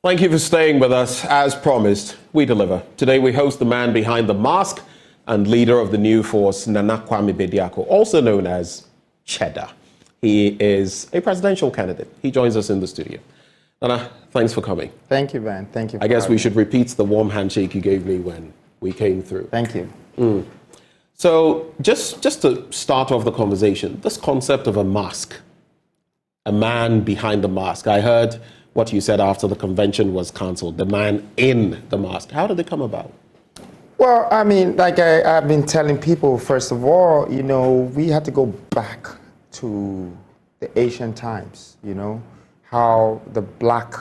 Thank you for staying with us. As promised, we deliver. Today we host the man behind the mask and leader of the new force, Nana Kwame Bediako, also known as Cheddar. He is a presidential candidate. He joins us in the studio. Nana, thanks for coming. Thank you, Ben. Thank you. I guess we should repeat the warm handshake you gave me when we came through. Thank you. So just to start off the conversation, this concept of a mask, a man behind the mask. I heard what you said after the convention was cancelled, the man in the mask. How did it come about? Well, I mean, like I've been telling people, first of all, you know, we had to go back to the ancient times, you know, how the black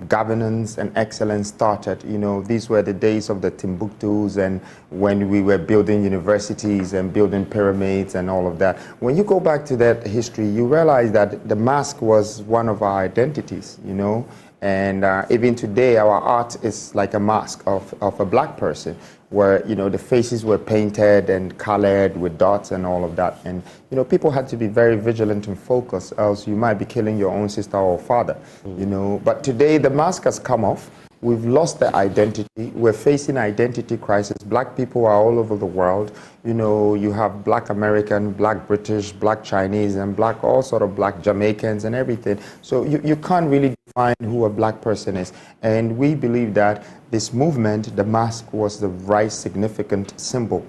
governance and excellence started. You know, these were the days of the Timbuktus and when we were building universities and building pyramids and all of that. When you go back to that history, you realize that the mask was one of our identities, you know, and even today our art is like a mask of a black person where, you know, the faces were painted and colored with dots and all of that. And, you know, people had to be very vigilant and focused, else you might be killing your own sister or father, you know. But today the mask has come off. We've lost the identity. We're facing identity crisis. Black people are all over the world. You know, you have black American, black British, black Chinese, and black, all sort of black Jamaicans and everything. So you can't really define who a black person is. And we believe that this movement, the mask, was the right significant symbol,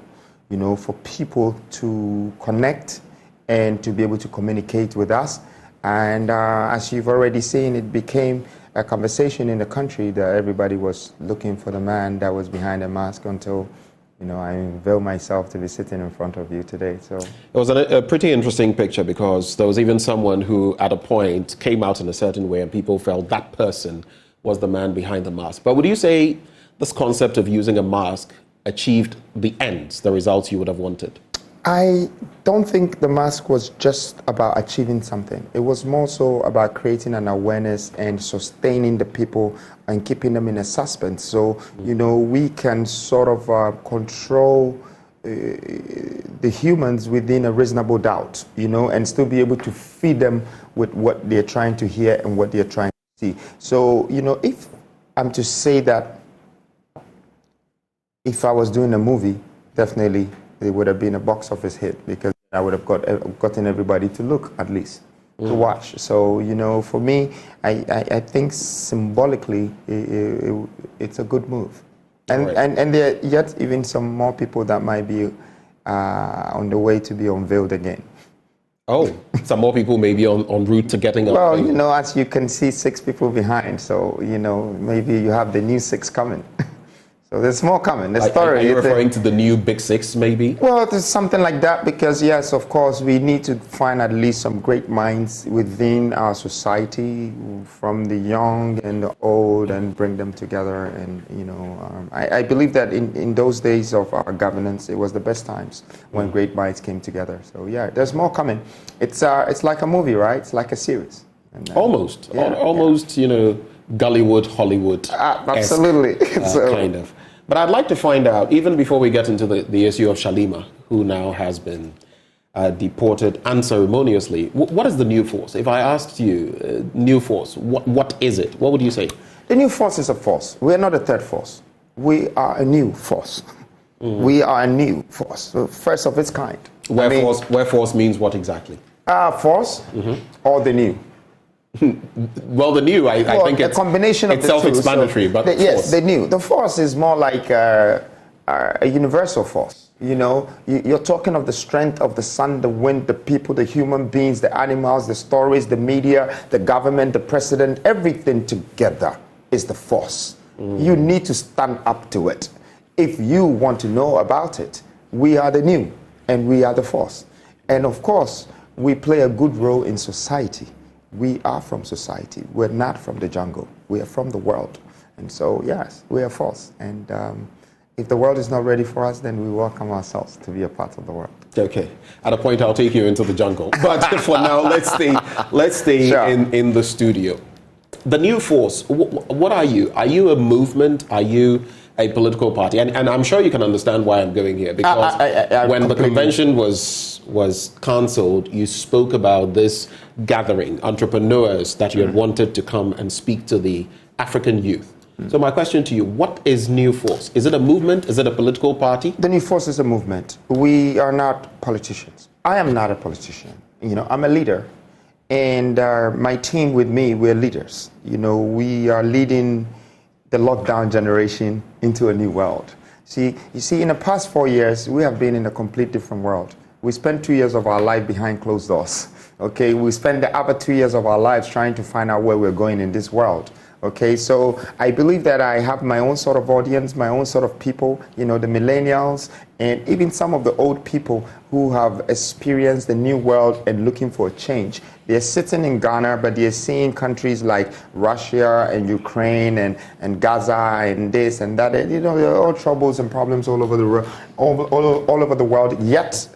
you know, for people to connect and to be able to communicate with us. And as you've already seen, it became a conversation in the country that everybody was looking for the man that was behind the mask until, you know, I unveiled myself to be sitting in front of you today. So it was a pretty interesting picture because there was even someone who at a point came out in a certain way and people felt that person was the man behind the mask. But would you say this concept of using a mask achieved the ends, the results you would have wanted? I don't think the mask was just about achieving something. It was more so about creating an awareness and sustaining the people and keeping them in a suspense. So, you know, we can sort of control the humans within a reasonable doubt, you know, and still be able to feed them with what they're trying to hear and what they're trying to see. So, you know, if I'm to say that if I was doing a movie, definitely it would have been a box office hit because I would have gotten everybody to look, at least, to watch. So, you know, for me, I think symbolically it's a good move. And, right. and there are yet even some more people that might be on the way to be unveiled again. Oh, some more people may be en route to getting up. Well, you know, as you can see, 6 people behind. So, you know, maybe you have the new 6 coming. So there's more coming. The story. Are you referring to the new Big 6, maybe? Well, there's something like that because, yes, of course, we need to find at least some great minds within our society, from the young and the old, and bring them together. And, you know, I believe that in those days of our governance, it was the best times when great minds came together. So, yeah, there's more coming. It's like a movie, right? It's like a series. And, almost, you know, Gollywood, Hollywood. Absolutely. Kind of. But I'd like to find out, even before we get into the issue of Shalimar, who now has been deported unceremoniously, what is the new force? If I asked you, new force, what is it? What would you say? The new force is a force. We are not a third force. We are a new force. We are a new force, so first of its kind. Where force means what exactly? Force or the new? Well, the new, I think it's a combination of the two. It's self-explanatory, but yes, the new. The force is more like a universal force. You know, you're talking of the strength of the sun, the wind, the people, the human beings, the animals, the stories, the media, the government, the president, everything together is the force. You need to stand up to it. If you want to know about it, we are the new and we are the force. And of course, we play a good role in society. We are from society. We're not from the jungle. We are from the world. And so, yes, we are force. And if the world is not ready for us, then we welcome ourselves to be a part of the world. Okay. At a point, I'll take you into the jungle. But for now, let's stay Sure. in the studio. the new force, what are you? Are you a movement? Are you a political party? And I'm sure you can understand why I'm going here, because when the convention was cancelled, you spoke about this gathering, entrepreneurs that you had wanted to come and speak to the African youth. So my question to you, what is New Force? Is it a movement? Is it a political party? The New Force is a movement. We are not politicians. I am not a politician. You know, I'm a leader. And my team with me, we're leaders. You know, we are leading the lockdown generation into a new world. You see, in the past 4 years, we have been in a complete different world. We spent 2 years of our life behind closed doors. Okay, we spent the other 2 years of our lives trying to find out where we're going in this world. Okay, so I believe that I have my own sort of audience, my own sort of people, you know, the millennials, and even some of the old people who have experienced the new world and looking for a change. They're sitting in Ghana, but they're seeing countries like Russia and Ukraine and Gaza and this and that. And, you know, there are all troubles and problems all over the world, all over the world. Yet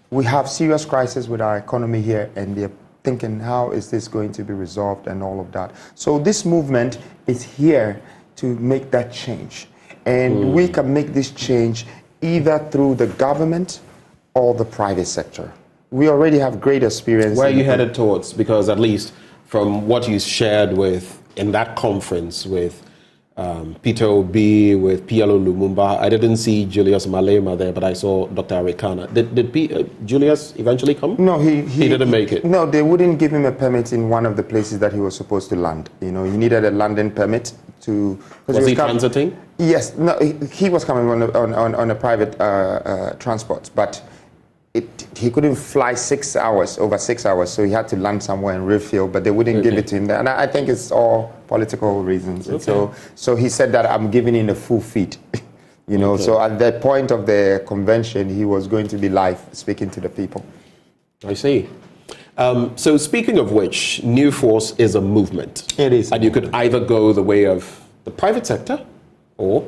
we have serious crisis with our economy here, and they're thinking, how is this going to be resolved and all of that. So this movement is here to make that change. And we can make this change either through the government or the private sector. We already have great experience. Where are you headed towards? Because at least from what you shared with in that conference with Peter Obi, with PLO Lumumba, I didn't see Julius Malema there, but I saw Dr. Arikana. Did Julius eventually come? No, he didn't make it. No, they wouldn't give him a permit in one of the places that he was supposed to land. You know, he needed a London permit to. Was he transiting? Yes, no, he was coming on a private transport, but he couldn't fly over 6 hours, so he had to land somewhere and refuel, but they wouldn't give it to him. And I think it's all political reasons. Okay. So he said that I'm giving him a full feed. You know, so at the point of the convention, he was going to be live speaking to the people. I see. So speaking of which, New Force is a movement. It is. And you could either go the way of the private sector or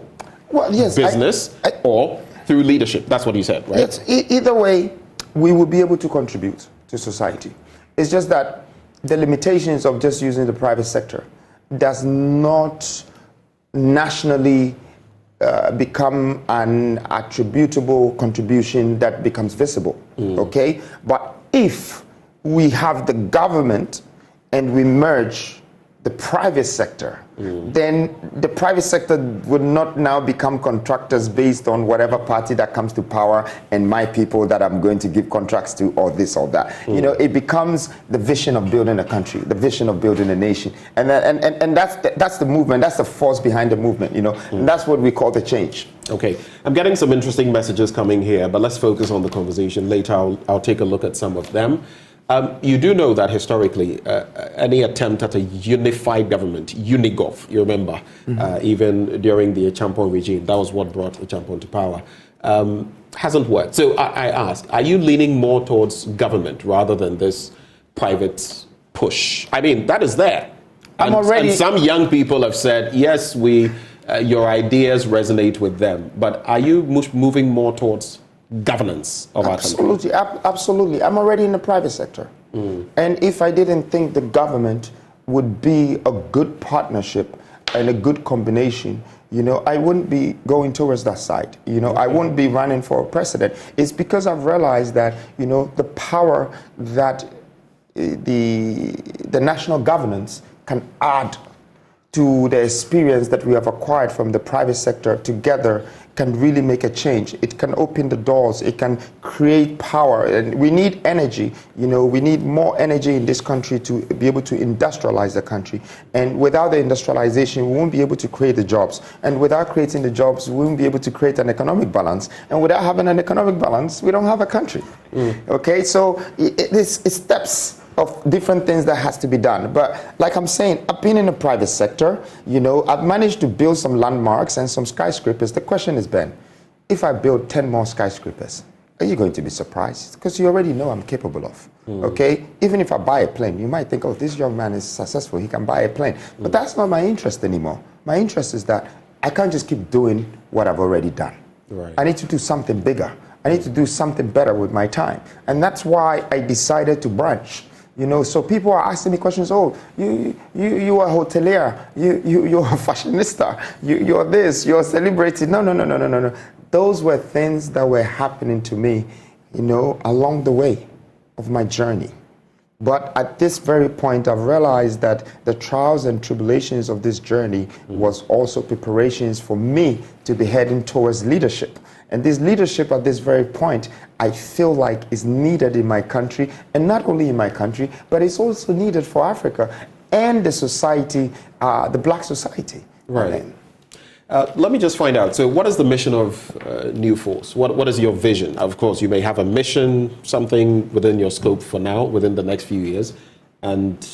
business or through leadership. That's what you said, right? Yes, either way, we will be able to contribute to society. It's just that the limitations of just using the private sector does not nationally become an attributable contribution that becomes visible, okay? But if we have the government and we merge the private sector, then the private sector would not now become contractors based on whatever party that comes to power and my people that I'm going to give contracts to or this or that. You know, it becomes the vision of building a country, the vision of building a nation. And that's the movement, that's the force behind the movement, you know, and that's what we call the change. Okay, I'm getting some interesting messages coming here, but let's focus on the conversation. Later, I'll take a look at some of them. You do know that historically, any attempt at a unified government, Unigov, you remember, even during the Champon regime, that was what brought Champon to power, hasn't worked. So I ask, are you leaning more towards government rather than this private push? I mean, that is there. And some young people have said, yes, your ideas resonate with them, but are you moving more towards governance of our country? Absolutely. I'm already in the private sector. And if I didn't think the government would be a good partnership and a good combination, you know, I wouldn't be going towards that side. You know, I wouldn't be running for president. It's because I've realized that, you know, the power that the national governance can add to the experience that we have acquired from the private sector together can really make a change. It can open the doors. It can create power. And we need energy. You know, we need more energy in this country to be able to industrialize the country. And without the industrialization, we won't be able to create the jobs. And without creating the jobs, we won't be able to create an economic balance. And without having an economic balance, we don't have a country. Okay, so it's steps of different things that has to be done. But like I'm saying, I've been in the private sector, you know, I've managed to build some landmarks and some skyscrapers. The question is, Ben, if I build 10 more skyscrapers, are you going to be surprised? Because you already know I'm capable of, okay? Even if I buy a plane, you might think, oh, this young man is successful, he can buy a plane. But that's not my interest anymore. My interest is that I can't just keep doing what I've already done. Right. I need to do something bigger. I need to do something better with my time. And that's why I decided to branch. So people are asking me questions. Oh, you are a hotelier. You're a fashionista. You're this. You're a celebrity. No. Those were things that were happening to me, along the way of my journey. But at this very point, I've realized that the trials and tribulations of this journey was also preparations for me to be heading towards leadership. And this leadership at this very point, I feel like is needed in my country, and not only in my country, but it's also needed for Africa and the society, the black society. Right. Let me just find out. So what is the mission of New Force? What is your vision? Of course, you may have a mission, something within your scope for now, within the next few years, and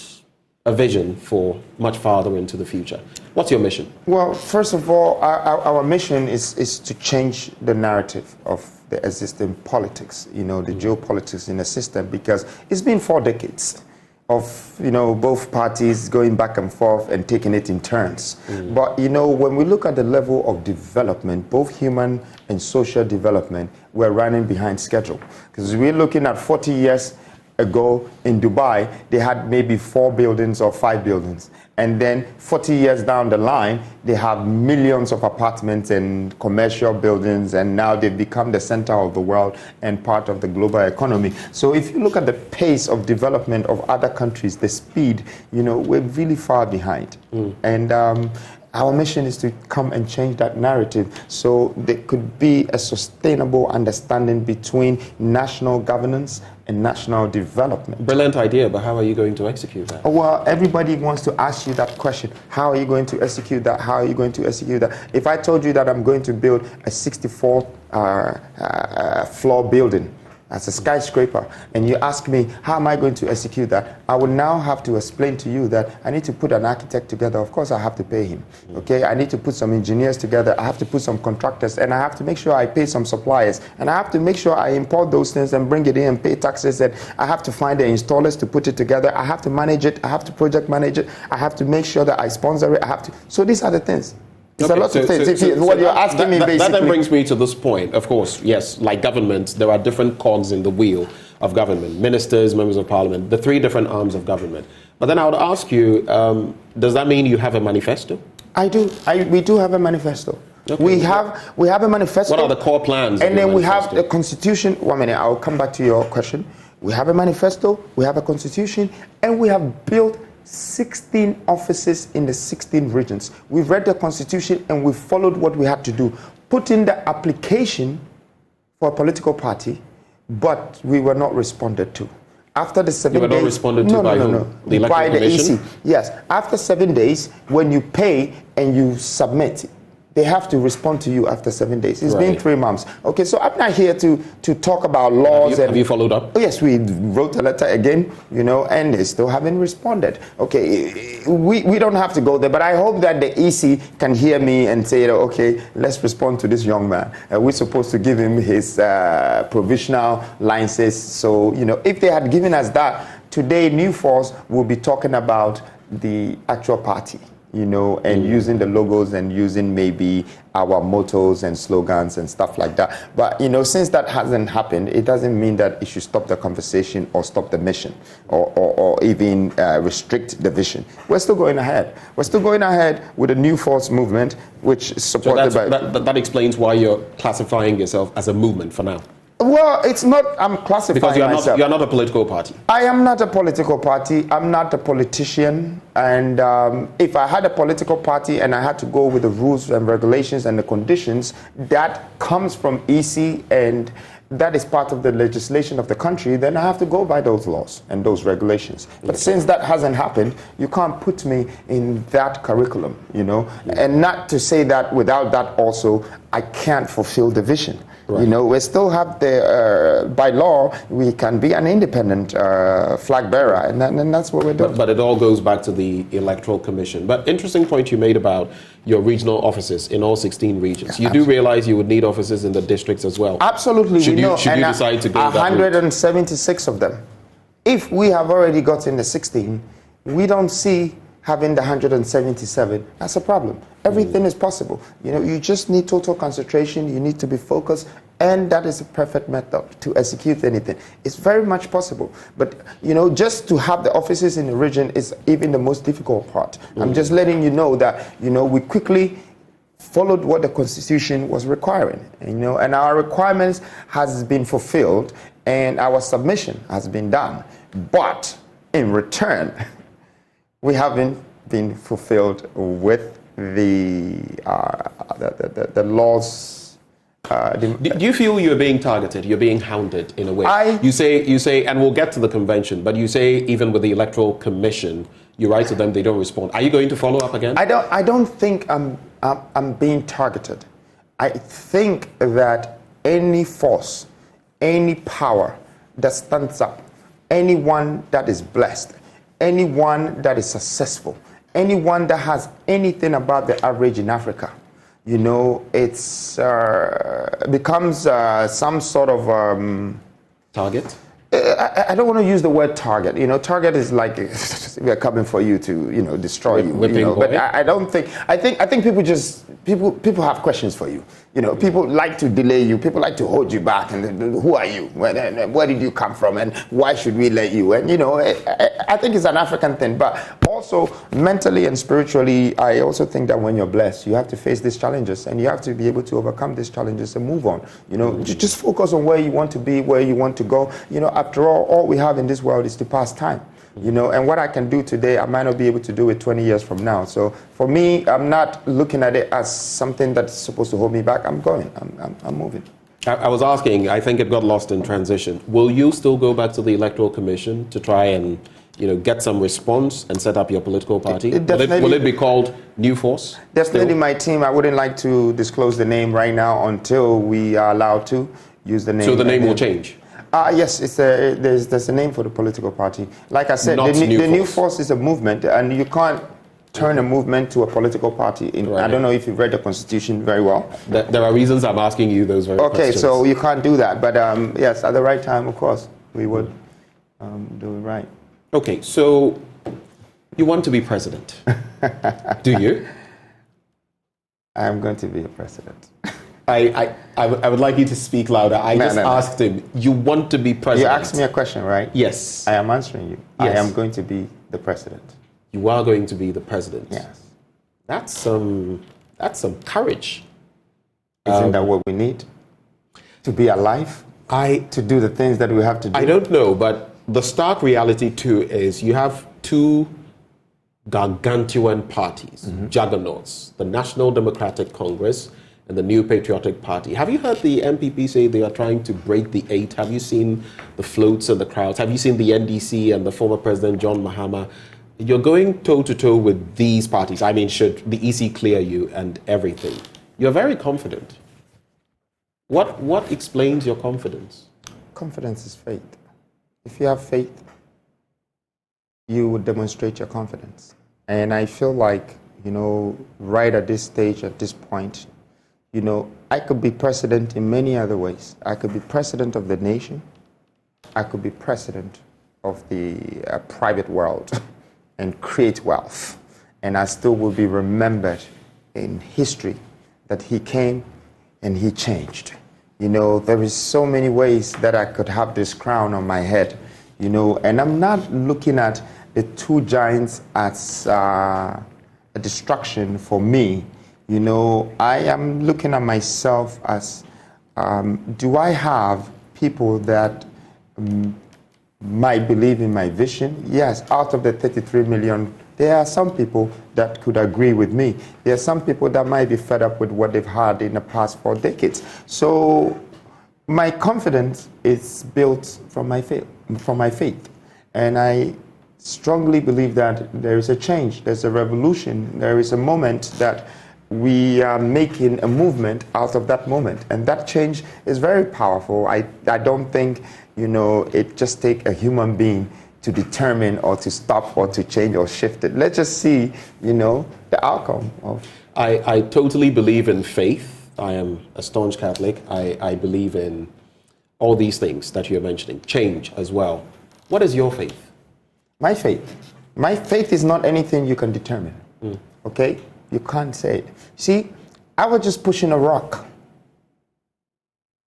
a vision for much farther into the future. What's your mission? Well, first of all, our mission is to change the narrative of the existing politics, the geopolitics in the system, because it's been 4 decades of both parties going back and forth and taking it in turns. But when we look at the level of development, both human and social development, we're running behind schedule, because we're looking at 40 years ago in Dubai, they had maybe 4 buildings or 5 buildings. And then 40 years down the line, they have millions of apartments and commercial buildings, and now they've become the center of the world and part of the global economy. So if you look at the pace of development of other countries, the speed, we're really far behind. And our mission is to come and change that narrative so there could be a sustainable understanding between national governance and national development. Brilliant idea, but how are you going to execute that? Well, everybody wants to ask you that question. How are you going to execute that? How are you going to execute that? If I told you that I'm going to build a 64 floor building, as a skyscraper, and you ask me, how am I going to execute that? I will now have to explain to you that I need to put an architect together. Of course, I have to pay him, okay? I need to put some engineers together. I have to put some contractors, and I have to make sure I pay some suppliers, and I have to make sure I import those things and bring it in and pay taxes, and I have to find the installers to put it together. I have to manage it. I have to project manage it. I have to make sure that I sponsor it. So these are the things. It's a lot of things. What you're asking me basically. That then brings me to this point. Of course, yes, like government, there are different cogs in the wheel of government. Ministers, members of parliament, the 3 different arms of government. But then I would ask you, does that mean you have a manifesto? I do. We do have a manifesto. Okay. We have a manifesto. What are the core plans? And then we have the constitution. 1 minute, I'll come back to your question. We have a manifesto, we have a constitution, and we have built 16 offices in the 16 regions. We've read the constitution and we've followed what we had to do. Put in the application for a political party, but we were not responded to. After the 7 days... You were not responded to by the Electoral Commission? Yes. After 7 days, when you pay and you submit, they have to respond to you after 7 days. It's been 3 months. Okay, so I'm not here to talk about laws. Have you followed up? Oh, yes, we wrote a letter again, and they still haven't responded. Okay, we don't have to go there, but I hope that the EC can hear me and say, okay, let's respond to this young man. We're supposed to give him his provisional licenses. So, if they had given us that, today New Force will be talking about the actual party. And using the logos and using maybe our mottos and slogans and stuff like that. But, since that hasn't happened, it doesn't mean that it should stop the conversation or stop the mission or even restrict the vision. We're still going ahead. We're still going ahead with the New Force movement, which is supported by... That explains why you're classifying yourself as a movement for now. Well, it's not, I'm classifying myself. You're not a political party. I am not a political party. I'm not a politician. And if I had a political party and I had to go with the rules and regulations and the conditions, that comes from EC and that is part of the legislation of the country, then I have to go by those laws and those regulations. But since that hasn't happened, you can't put me in that curriculum, And not to say that without that also, I can't fulfill the vision. Right. We still have the, by law, we can be an independent flag bearer, and that's what we're doing. But it all goes back to the Electoral Commission. But interesting point you made about your regional offices in all 16 regions. You do realize you would need offices in the districts as well? Absolutely. Should you decide to go that route? 176 of them. If we have already gotten the 16, we don't see having the 177, that's a problem. Everything is possible. You just need total concentration, you need to be focused, and that is a perfect method to execute anything. It's very much possible. But, just to have the offices in the region is even the most difficult part. I'm just letting you know that, we quickly followed what the Constitution was requiring, and our requirements has been fulfilled, and our submission has been done. But in return, we haven't been fulfilled with the laws. Do you feel you're being targeted? You're being hounded in a way. You say, and we'll get to the convention. But you say even with the Electoral Commission, you write to them, they don't respond. Are you going to follow up again? I don't think I'm being targeted. I think that any force, any power that stands up, anyone that is blessed, anyone that is successful, anyone that has anything about the average in Africa, it's becomes some sort of target. I don't want to use the word target. Target is like we're coming for you to destroy you. But I don't think. I think people have questions for you. People like to delay you. People like to hold you back. And who are you? Where did you come from? And why should we let you? And I think it's an African thing. But also mentally and spiritually, I also think that when you're blessed, you have to face these challenges, and you have to be able to overcome these challenges and move on. Just focus on where you want to be, where you want to go. After all we have in this world is to pass time. And what I can do today, I might not be able to do it 20 years from now. So for me, I'm not looking at it as something that's supposed to hold me back. I'm going. I'm moving. I was asking, I think it got lost in transition. Will you still go back to the Electoral Commission to try and get some response and set up your political party? Will it be called New Force? Definitely my team. I wouldn't like to disclose the name right now until we are allowed to use the name. So the name will change? Yes, there's a name for the political party. Like I said, the New Force is a movement, and you can't turn a movement to a political party. I don't know if you've read the Constitution very well. There are reasons I'm asking you those very questions. Okay, so you can't do that. But yes, at the right time, of course, we would do it right. Okay, so you want to be president. Do you? I'm going to be a president. I would like you to speak louder. I asked him, you want to be president? You asked me a question, right? Yes. I am answering you. Yes. I am going to be the president. You are going to be the president? Yes. That's some courage. Isn't that what we need? To be alive? To do the things that we have to do? I don't know, but the stark reality too is you have two gargantuan parties, juggernauts, the National Democratic Congress and the New Patriotic Party. Have you heard the MPP say they are trying to break the 8? Have you seen the floats and the crowds? Have you seen the NDC and the former President John Mahama? You're going toe-to-toe with these parties. I mean, should the EC clear you and everything? You're very confident. What explains your confidence? Confidence is faith. If you have faith, you would demonstrate your confidence. And I feel like, right at this stage, at this point, I could be president in many other ways. I could be president of the nation. I could be president of the private world and create wealth. And I still will be remembered in history that he came and he changed. There is so many ways that I could have this crown on my head, and I'm not looking at the two giants as a distraction for me. I am looking at myself as, do I have people that might believe in my vision? Yes, out of the 33 million, there are some people that could agree with me. There are some people that might be fed up with what they've had in the past 4 decades. So my confidence is built from my faith. And I strongly believe that there is a change, there's a revolution, there is a moment that we are making a movement out of that moment. And that change is very powerful. I don't think, it just takes a human being to determine or to stop or to change or shift it. Let's just see, the outcome of. I totally believe in faith. I am a staunch Catholic. I believe in all these things that you're mentioning. Change as well. What is your faith? My faith My faith is not anything you can determine. Okay? You can't say it. See, I was just pushing a rock.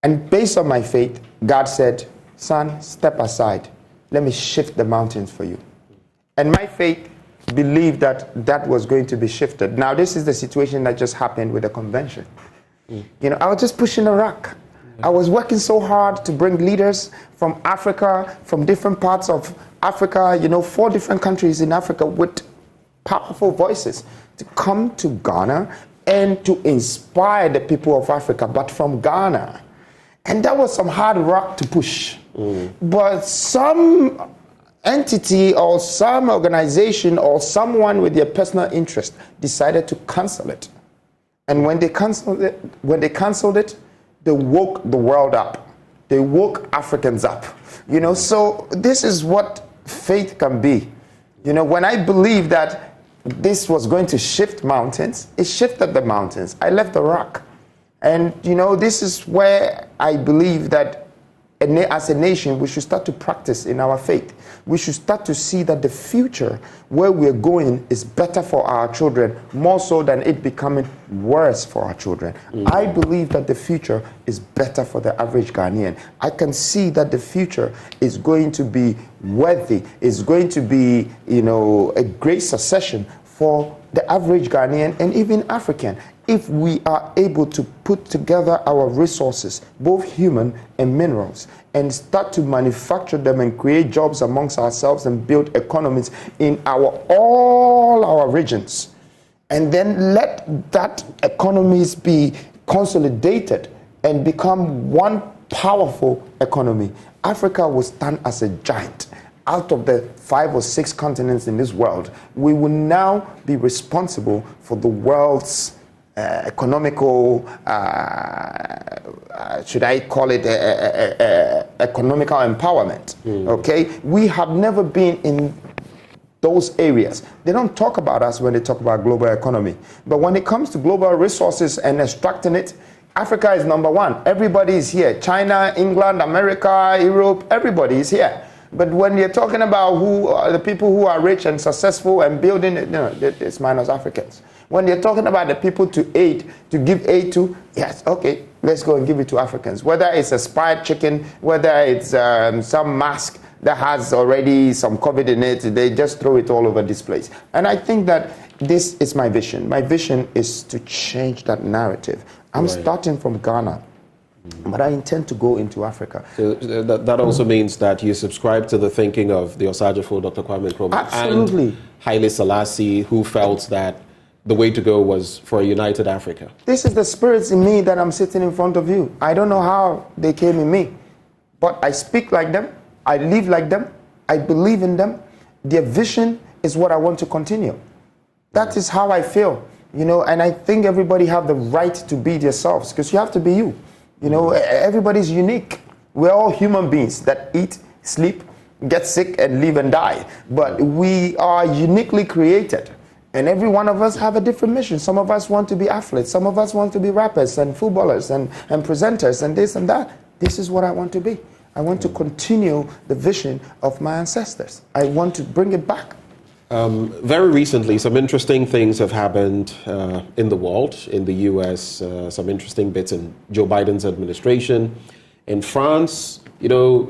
And based on my faith, God said, son, step aside. Let me shift the mountains for you. And my faith believed that that was going to be shifted. Now, this is the situation that just happened with the convention. You know, I was just pushing a rock. I was working so hard to bring leaders from Africa, from different parts of Africa, you know, 4 different countries in Africa with powerful voices to come to Ghana and to inspire the people of Africa, but from Ghana. And that was some hard rock to push. But some entity or some organization or someone with their personal interest decided to cancel it. And when they canceled it, they woke the world up. They woke Africans up. You know, so this is what faith can be. You know, when I believed that this was going to shift mountains, it shifted the mountains. I left the rock. And, you know, this is where I believe that as a nation, we should start to practice in our faith. We should start to see that the future, where we're going, is better for our children, more so than it becoming worse for our children. I believe that the future is better for the average Ghanaian. I can see that the future is going to be worthy, is going to be, you know, a great succession for the average Ghanaian and even African, if we are able to put together our resources, both human and minerals, and start to manufacture them and create jobs amongst ourselves and build economies in all our regions. And then let that economies be consolidated and become one powerful economy. Africa will stand as a giant. Out of the 5 or 6 continents in this world, we will now be responsible for the world's economical, should I call it economical empowerment, okay? We have never been in those areas. They don't talk about us when they talk about global economy. But when it comes to global resources and extracting it, Africa is number 1. Everybody is here. China, England, America, Europe, everybody is here. But when you're talking about who are the people who are rich and successful and building it, no, it's minus Africans. When you're talking about the people to give aid to, yes, okay, let's go and give it to Africans. Whether it's a spied chicken, whether it's some mask that has already some COVID in it, they just throw it all over this place. And I think that this is my vision. My vision is to change that narrative. I'm starting from Ghana, but I intend to go into Africa. So that also means that you subscribe to the thinking of the Osajifo, Dr. Kwame Nkrumah, absolutely, and Haile Selassie, who felt that the way to go was for a united Africa. This is the spirits in me that I'm sitting in front of you. I don't know how they came in me, but I speak like them, I live like them, I believe in them. Their vision is what I want to continue. That is how I feel, you know, and I think everybody have the right to be themselves, because you have to be you. You know, everybody's unique. We're all human beings that eat, sleep, get sick, and live and die. But we are uniquely created. And every one of us have a different mission. Some of us want to be athletes. Some of us want to be rappers and footballers and presenters and this and that. This is what I want to be. I want to continue the vision of my ancestors. I want to bring it back. Very recently, some interesting things have happened in the world, in the US, some interesting bits in Joe Biden's administration. In France, you know,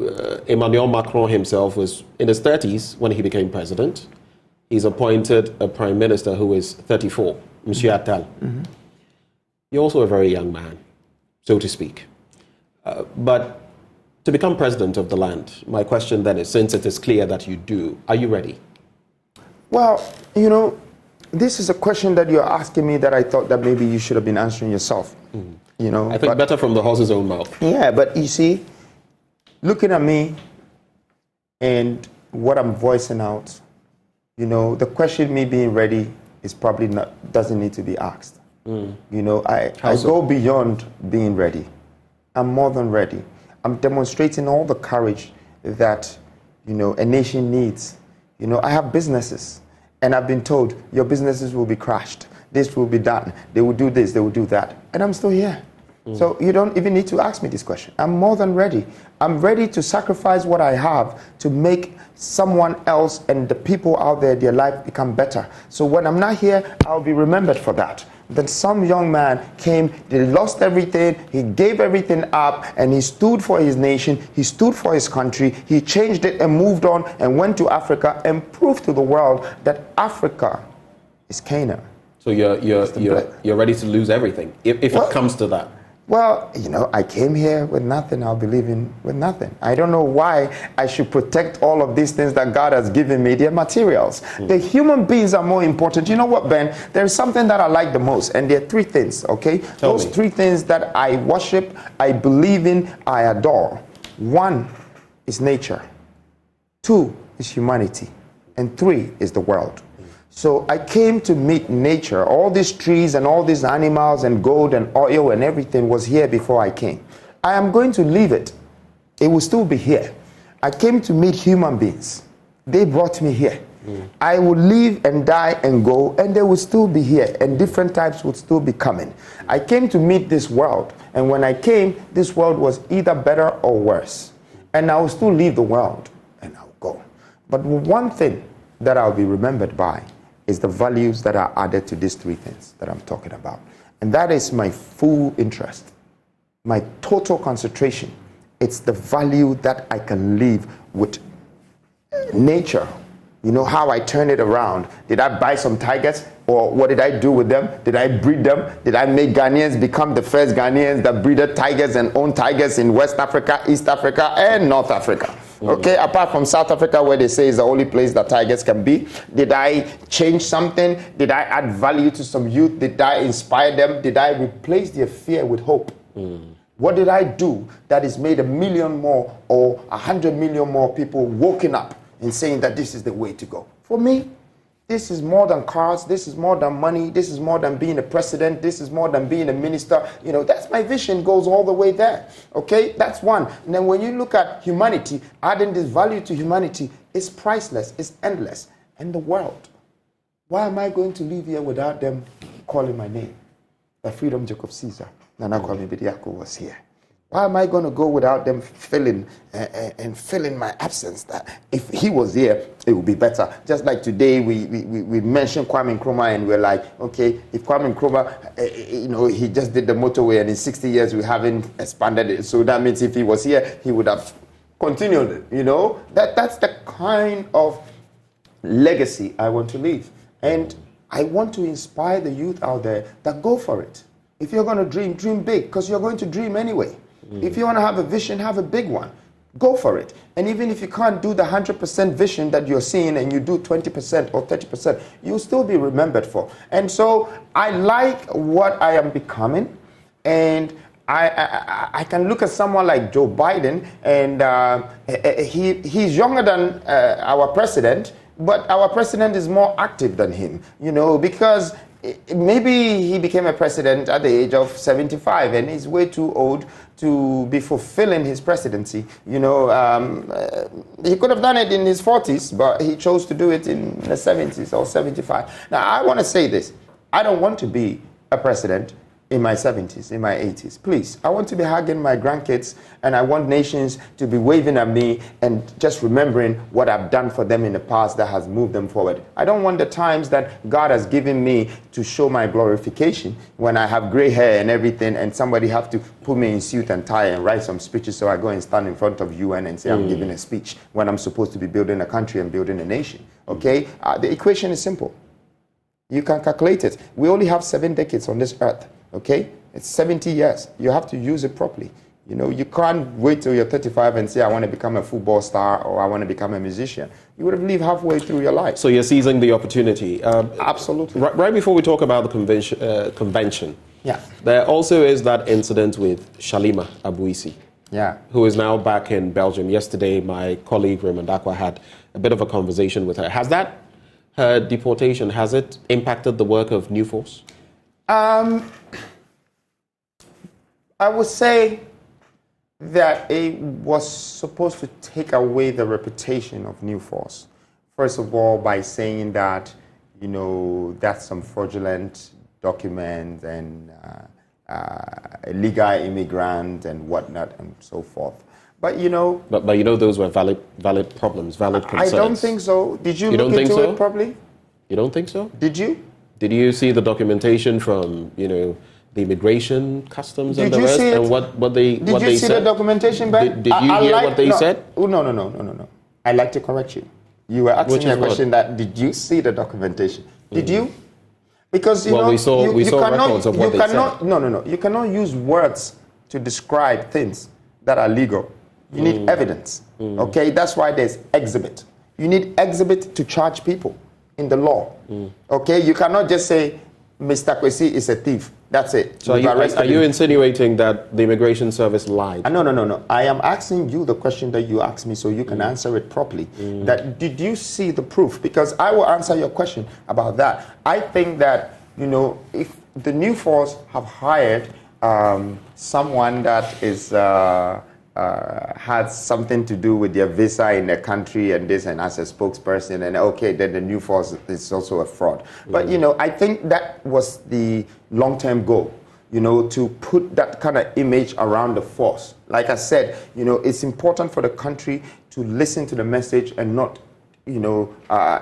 Emmanuel Macron himself was in his 30s when he became president. He's appointed a prime minister who is 34, Monsieur Attal. You're also a very young man, so to speak. But to become president of the land, my question then is, since it is clear that you do, are you ready? Well, you know, this is a question that you're asking me that I thought that maybe you should have been answering yourself. You know, I think better from the horse's own mouth. Yeah, but you see, looking at me and what I'm voicing out, you know, the question me being ready is probably not, doesn't need to be asked. You know, I go beyond being ready. I'm more than ready. I'm demonstrating all the courage that, you know, a nation needs. You know, I have businesses, and I've been told your businesses will be crashed. This will be done. They will do this, they will do that. And I'm still here. So you don't even need to ask me this question. I'm more than ready. I'm ready to sacrifice what I have to make someone else and the people out there, their life become better. So when I'm not here, I'll be remembered for that. Then some young man came, they lost everything, he gave everything up, and he stood for his nation, he stood for his country, he changed it and moved on and went to Africa and proved to the world that Africa is Canaan. So you're ready to lose everything if it comes to that? Well, you know, I came here with nothing. I'll be leaving with nothing. I don't know why I should protect all of these things that God has given me. They're materials. The human beings are more important. You know what, Ben? There's something that I like the most, and there are three things, okay? Those three things that I worship, I believe in, I adore. One is nature. Two is humanity. And three is the world. So I came to meet nature. All these trees and all these animals and gold and oil and everything was here before I came. I am going to leave it. It will still be here. I came to meet human beings. They brought me here. I will live and die and go, and they will still be here, and different types would still be coming. I came to meet this world, and when I came, this world was either better or worse. And I will still leave the world, and I'll go. But one thing that I'll be remembered by is the values that are added to these three things that I'm talking about. And that is my full interest, my total concentration. It's the value that I can live with nature. You know how I turn it around. Did I buy some tigers? Or what did I do with them? Did I breed them? Did I make Ghanaians become the first Ghanaians that breeded tigers and own tigers in West Africa, East Africa, and North Africa? Okay, apart from South Africa, where they say is the only place that tigers can be. Did I change something? Did I add value to some youth? Did I inspire them? Did I replace their fear with hope? What did I do that has made 1 million more or 100 million more people woken up and saying that this is the way to go? For me, this is more than cars, this is more than money, this is more than being a president, this is more than being a minister. You know, that's my vision, goes all the way there. Okay, that's one. And then when you look at humanity, adding this value to humanity is priceless, it's endless. And the world, why am I going to live here without them calling my name? The Freedom Jacob Caesar, Nana Kwame Bediako was here. Why am I going to go without them filling my absence? That if he was here, it would be better. Just like today, we mentioned Kwame Nkrumah, and we're like, okay, if Kwame Nkrumah, you know, he just did the motorway, and in 60 years we haven't expanded it. So that means if he was here, he would have continued it. You know, that's the kind of legacy I want to leave, and I want to inspire the youth out there that go for it. If you're going to dream, dream big, because you're going to dream anyway. If you want to have a vision, have a big one. Go for it. And even if you can't do the 100% vision that you're seeing and you do 20% or 30%, you'll still be remembered for. And so I like what I am becoming. And I can look at someone like Joe Biden, and he's younger than our president, but our president is more active than him, you know, because maybe he became a president at the age of 75 and he's way too old to be fulfilling his presidency. You know, he could have done it in his 40s, but he chose to do it in the 70s or 75. Now, I want to say this. I don't want to be a president in my 70s, in my 80s. Please, I want to be hugging my grandkids, and I want nations to be waving at me and just remembering what I've done for them in the past that has moved them forward. I don't want the times that God has given me to show my glorification when I have gray hair and everything, and somebody have to put me in suit and tie and write some speeches so I go and stand in front of UN and say I'm giving a speech when I'm supposed to be building a country and building a nation. Okay? The equation is simple. You can calculate it. We only have 7 decades on this earth. Okay, it's 70 years. You have to use it properly. You know, you can't wait till you're 35 and say, I want to become a football star or I want to become a musician. You would have lived halfway through your life. So you're seizing the opportunity. Absolutely. Right before we talk about the convention, yeah, there also is that incident with Shalimar Abuisi, yeah, who is now back in Belgium. Yesterday, my colleague Raymond Akwa had a bit of a conversation with her. Has that, her deportation, has it impacted the work of New Force? I would say that it was supposed to take away the reputation of New Force. First of all, by saying that, you know, that's some fraudulent documents and a legal immigrant and whatnot and so forth. But you know, but you know, those were valid problems, valid concerns. I don't think so. Did you don't look think into so? it properly? You don't think so? Did you? Did you see the documentation from, you know, the immigration, customs, and the rest, and what they said? Did you see the documentation, Ben? Did you hear what they said? Oh, no. I'd like to correct you. You were asking me a question that, did you see the documentation? Did you? Because, you know, we saw records of what they said. No. You cannot use words to describe things that are legal. You need evidence, okay? That's why there's exhibit. You need exhibit to charge people in the law, okay? You cannot just say, Mr. Kwesi is a thief. That's it. So are you insinuating that the Immigration Service lied? No. I am asking you the question that you asked me so you can answer it properly. That did you see the proof? Because I will answer your question about that. I think that, you know, if the new force have hired someone that is has something to do with their visa in the country and this, and as a spokesperson, and okay, then the new force is also a fraud. But you know, I think that was the long-term goal, you know, to put that kind of image around the force. Like I said, you know, it's important for the country to listen to the message and not, you know,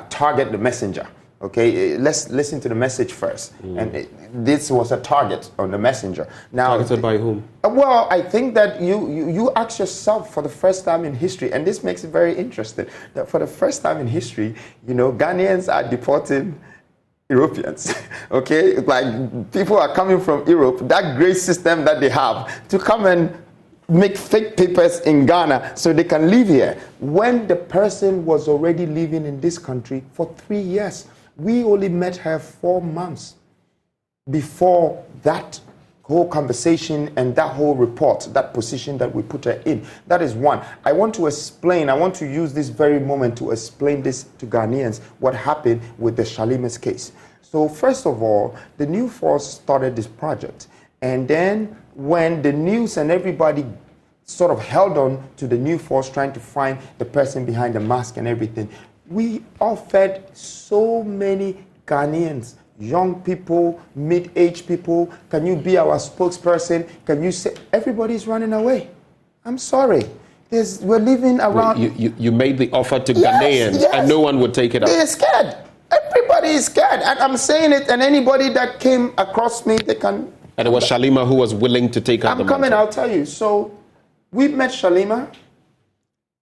target the messenger. Okay, let's listen to the message first. And this was a target on the messenger. Now, targeted by whom? Well, I think that you ask yourself for the first time in history, and this makes it very interesting, that for the first time in history, you know, Ghanaians are deporting Europeans. Okay, like people are coming from Europe, that great system that they have, to come and make fake papers in Ghana so they can live here, when the person was already living in this country for 3 years. We only met her 4 months before that whole conversation and that whole report, that position that we put her in. That is one. I want to use this very moment to explain this to Ghanaians, what happened with the Shalimar's case. So first of all, the new force started this project. And then when the news and everybody sort of held on to the new force, trying to find the person behind the mask and everything, we offered so many Ghanaians, young people, mid-aged people, can you be our spokesperson? Can you say, everybody's running away. I'm sorry. We're living around. You made the offer to Ghanaians, and no one would take it up. They're scared. Everybody is scared. And I'm saying it, and anybody that came across me, they can. And it was Shalimar who was willing to take up the mantle. I'll tell you. So we met Shalimar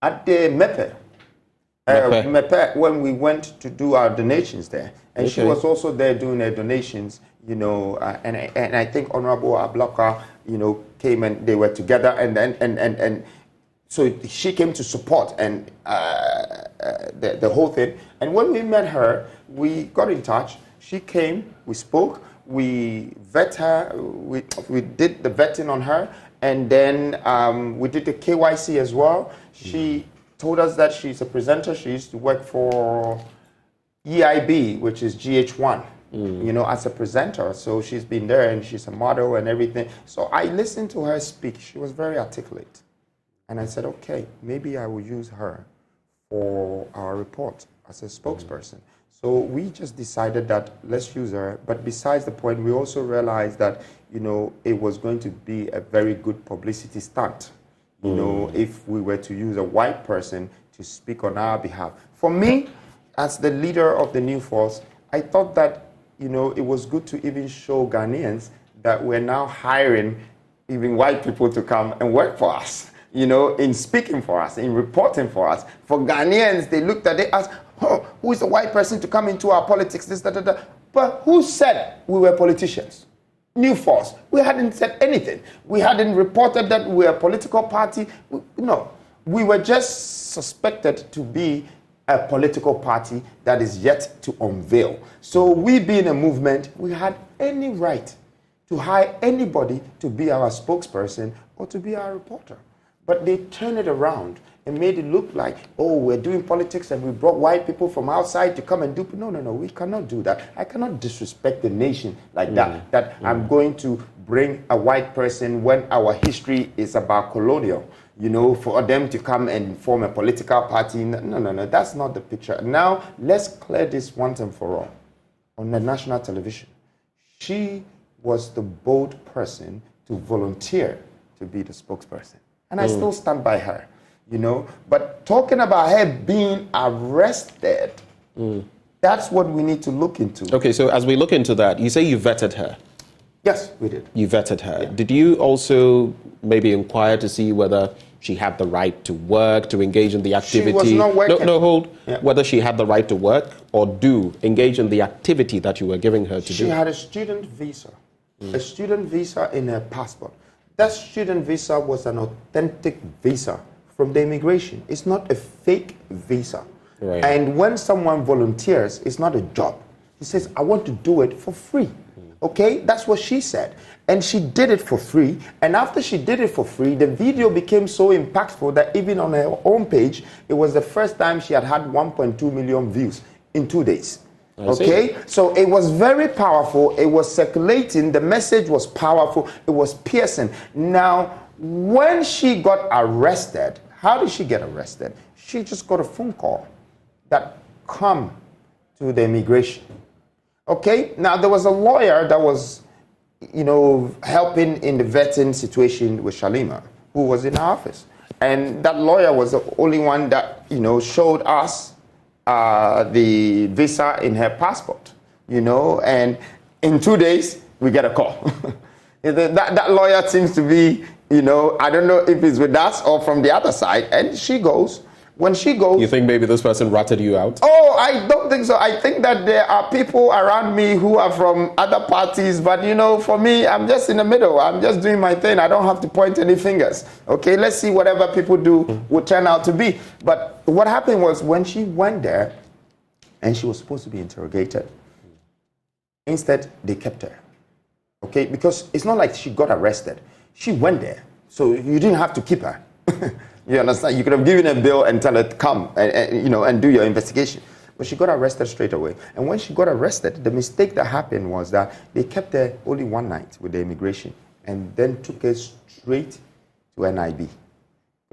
at the Mepe. When we went to do our donations there, and she was also there doing her donations, you know, and I think Honorable Ablaka, you know, came and they were together, and so she came to support and the whole thing. And when we met her, we got in touch. She came, we spoke, we vet her, we did the vetting on her, and then we did the KYC as well. She told us that she's a presenter. She used to work for EIB, which is GH1, you know, as a presenter. So she's been there and she's a model and everything. So I listened to her speak. She was very articulate. And I said, okay, maybe I will use her for our report as a spokesperson. So we just decided that let's use her. But besides the point, we also realized that, you know, it was going to be a very good publicity stunt. You know, if we were to use a white person to speak on our behalf. For me, as the leader of the new force, I thought that, you know, it was good to even show Ghanaians that we're now hiring even white people to come and work for us, you know, in speaking for us, in reporting for us. For Ghanaians, they looked at it as, oh, who is a white person to come into our politics, this, that. But who said we were politicians? New force. We hadn't said anything. We hadn't reported that we're a political party. No, we were just suspected to be a political party that is yet to unveil. So we being a movement, we had any right to hire anybody to be our spokesperson or to be our reporter. But they turned it around and made it look like, oh, we're doing politics and we brought white people from outside to come and do. No, we cannot do that. I cannot disrespect the nation like that I'm going to bring a white person when our history is about colonial, you know, for them to come and form a political party. No, that's not the picture. Now, let's clear this once and for all. On the national television, she was the bold person to volunteer to be the spokesperson. And I still stand by her, you know. But talking about her being arrested, that's what we need to look into. Okay, so as we look into that, you say you vetted her. Yes, we did. You vetted her. Yeah. Did you also maybe inquire to see whether she had the right to work, to engage in the activity? She was not working. No, hold. Yeah. Whether she had the right to work or engage in the activity that you were giving her to do. She had a student visa, a student visa in her passport. That student visa was an authentic visa from the immigration. It's not a fake visa. Right. And when someone volunteers, it's not a job. He says, I want to do it for free. Okay, that's what she said. And she did it for free. And after she did it for free, the video became so impactful that even on her own page, it was the first time she had 1.2 million views in 2 days. Okay, so it was very powerful. It was circulating. The message was powerful. It was piercing. Now, when she got arrested, how did she get arrested? She just got a phone call that come to the immigration. Okay, now there was a lawyer that was, you know, helping in the vetting situation with Shalimar, who was in our office. And that lawyer was the only one that, you know, showed us the visa in her passport, you know, and in 2 days, we get a call. that lawyer seems to be, you know, I don't know if it's with us or from the other side, and she goes. When she goes... You think maybe this person ratted you out? Oh, I don't think so. I think that there are people around me who are from other parties, but, you know, for me, I'm just in the middle. I'm just doing my thing. I don't have to point any fingers. Okay, let's see whatever people do will turn out to be. But what happened was when she went there and she was supposed to be interrogated, instead, they kept her. Okay, because it's not like she got arrested. She went there, so you didn't have to keep her. You understand? You could have given her bail and tell her to come and you know, and do your investigation. But she got arrested straight away. And when she got arrested, the mistake that happened was that they kept her only one night with the immigration and then took her straight to NIB.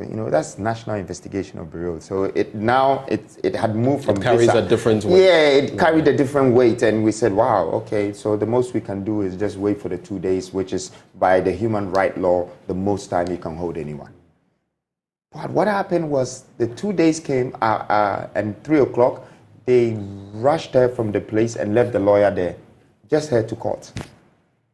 You know, that's National Investigation Bureau. So it had moved from... It carries a different weight. Yeah, it carried a different weight. And we said, wow, okay, so the most we can do is just wait for the 2 days, which is by the human right law, the most time you can hold anyone. But what happened was the 2 days came and 3 o'clock, they rushed her from the place and left the lawyer there, just her to court.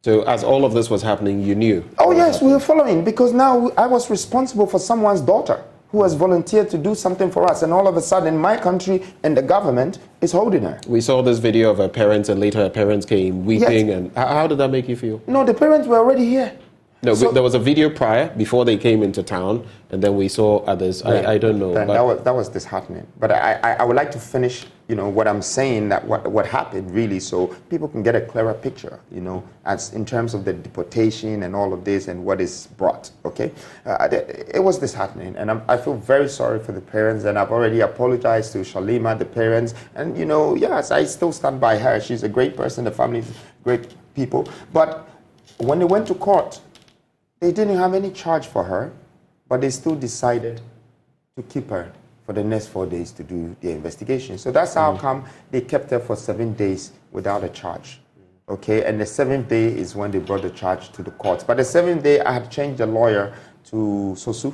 So as all of this was happening, you knew? Oh yes, we were following because now I was responsible for someone's daughter who has volunteered to do something for us, and all of a sudden my country and the government is holding her. We saw this video of her parents, and later her parents came weeping. Yes. And how did that make you feel? No, the parents were already here. No, so, there was a video prior, before they came into town, and then we saw others. I don't know. But that was disheartening. But I would like to finish, you know, what I'm saying, that what happened really, so people can get a clearer picture, you know, as in terms of the deportation and all of this and what is brought, okay? It was disheartening, and I feel very sorry for the parents, and I've already apologized to Shalimar, the parents, and, you know, yes, I still stand by her. She's a great person, the family's great people. But when they went to court, they didn't have any charge for her, but they still decided to keep her for the next 4 days to do the investigation. So that's how come they kept her for 7 days without a charge. Okay, and the 7th day is when they brought the charge to the court. But the 7th day, I had changed the lawyer to Sosu.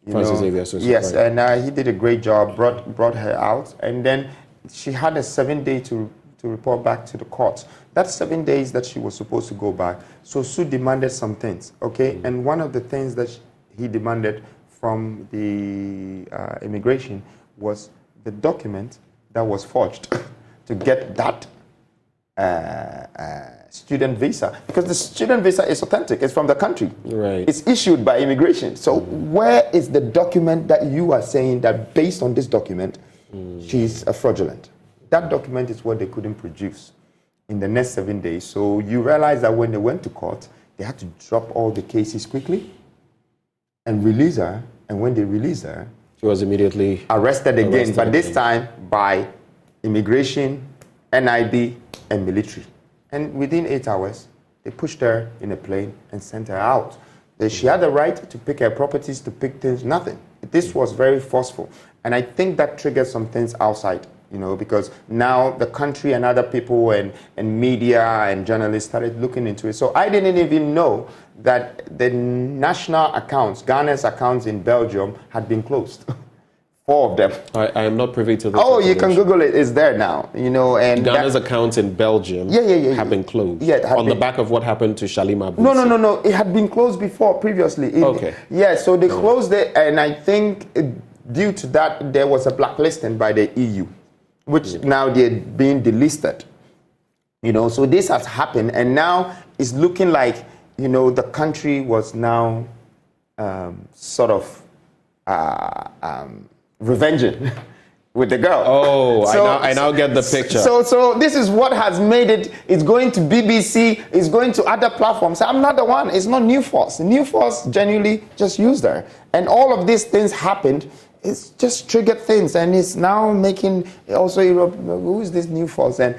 Sosu, yes, right. And he did a great job, brought her out, and then she had a 7 day to report back to the court. That's 7 days that she was supposed to go back. So Sue demanded some things, okay? And one of the things that he demanded from the immigration was the document that was forged to get that student visa. Because the student visa is authentic, it's from the country. Right. It's issued by immigration. So where is the document that you are saying that based on this document, she's a fraudulent? That document is what they couldn't produce in the next 7 days. So you realize that when they went to court, they had to drop all the cases quickly and release her. And when they released her, she was immediately arrested again, but this time by immigration, NIB, and military. And within 8 hours, they pushed her in a plane and sent her out. She had the right to pick her properties, to pick things, nothing. This was very forceful. And I think that triggered some things outside because now the country and other people and media and journalists started looking into it. So I didn't even know that the national accounts, Ghana's accounts in Belgium, had been closed. 4 of them. I am not privy to this. Oh, you can Google it. It's there now. And Ghana's accounts in Belgium have been closed. Yeah, on the back of what happened to Shalimar. No. It had been closed before, previously. Okay. Yeah, so they closed it, and I think due to that, there was a blacklisting by the EU, which now they're being delisted. So this has happened, and now it's looking like, the country was now sort of revenging with the girl. Oh, I now get the picture. So this is what has made it. It's going to BBC. It's going to other platforms. I'm not the one. It's not New Force. New Force genuinely just used her, and all of these things happened. It's just triggered things, and it's now making also Europe. Who is this New Force, and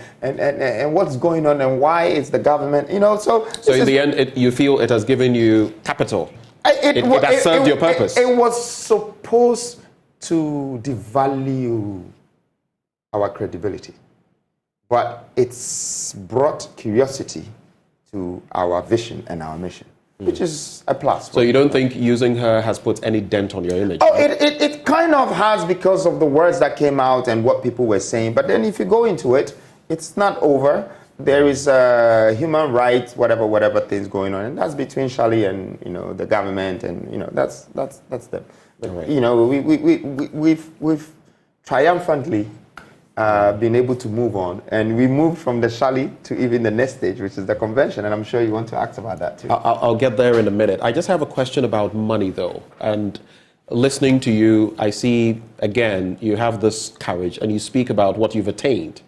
what's going on, and why is the government? So in the end, you feel it has given you capital. It has served your purpose. It was supposed to devalue our credibility, but it's brought curiosity to our vision and our mission, which is a plus. So you don't think using her has put any dent on your image? Oh, it kind of has, because of the words that came out and what people were saying. But then if you go into it, it's not over. There is human rights, whatever things going on, and that's between Shali and the government, and that's them. But, right. We've triumphantly been able to move on, and we moved from the Shali to even the next stage, which is the convention, and I'm sure you want to ask about that too. I'll get there in a minute. I just have a question about money, though, and listening to you, I see again you have this courage, and you speak about what you've attained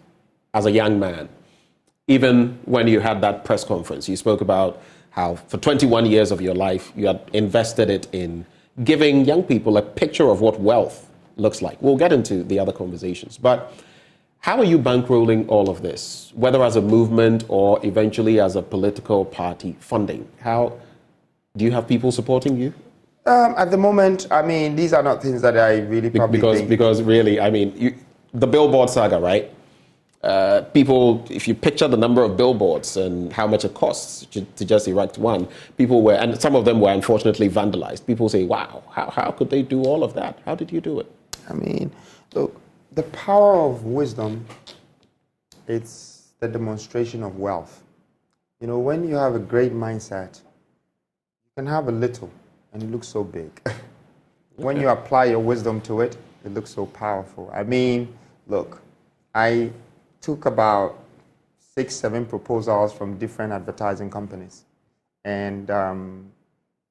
as a young man. Even when you had that press conference, you spoke about how for 21 years of your life, you had invested it in giving young people a picture of what wealth looks like. We'll get into the other conversations. But how are you bankrolling all of this, whether as a movement or eventually as a political party funding? How do you have people supporting you? At the moment, these are not things that I really probably think. Because really, the billboard saga, right? People, if you picture the number of billboards and how much it costs to just erect one, and some of them were unfortunately vandalized. People say, wow, how could they do all of that? How did you do it? Look, the power of wisdom, it's the demonstration of wealth. When you have a great mindset, you can have a little and it looks so big. When you apply your wisdom to it, it looks so powerful. Look, I took about 6-7 proposals from different advertising companies, and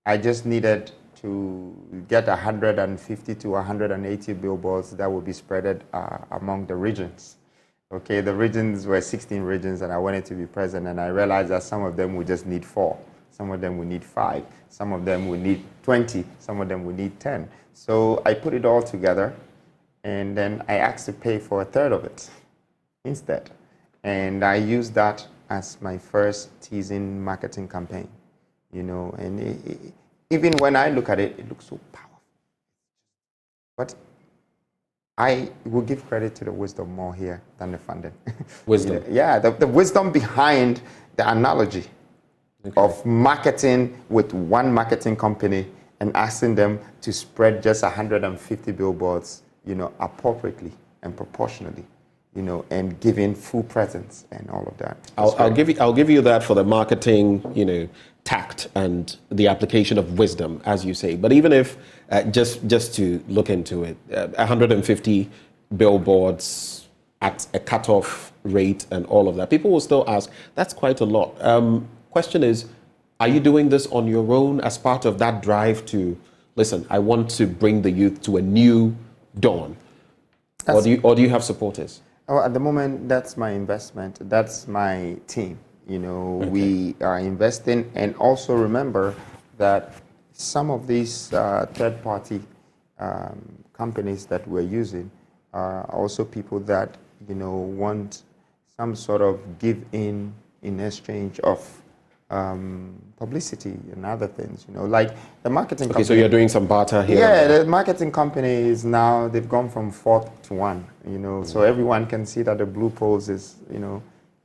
I just needed to get 150 to 180 billboards that would be spread among the regions. Okay, the regions were 16 regions, and I wanted to be present, and I realized that some of them would just need 4, some of them would need 5, some of them would need 20, some of them would need 10. So I put it all together, and then I asked to pay for 1/3 of it instead. And I used that as my first teasing marketing campaign, and even when I look at it, it looks so powerful. But I will give credit to the wisdom more here than the funding. Wisdom? Yeah, the wisdom behind the analogy of marketing with one marketing company and asking them to spread just 150 billboards, appropriately and proportionally. And giving full presence and all of that. I'll give you that for the marketing, tact and the application of wisdom, as you say. But even if just to look into it, 150 billboards at a cutoff rate and all of that, people will still ask, that's quite a lot. Question is, are you doing this on your own as part of that drive to, listen, I want to bring the youth to a new dawn? Or do you have supporters? Oh, at the moment, that's my investment. That's my team. Okay. We are investing, and also remember that some of these third-party companies that we're using are also people that want some sort of give in exchange of publicity and other things, like the marketing company. Okay, so you're doing some barter here. Yeah, the marketing company is now, they've gone from 4 to 1, so everyone can see that the blue poles is,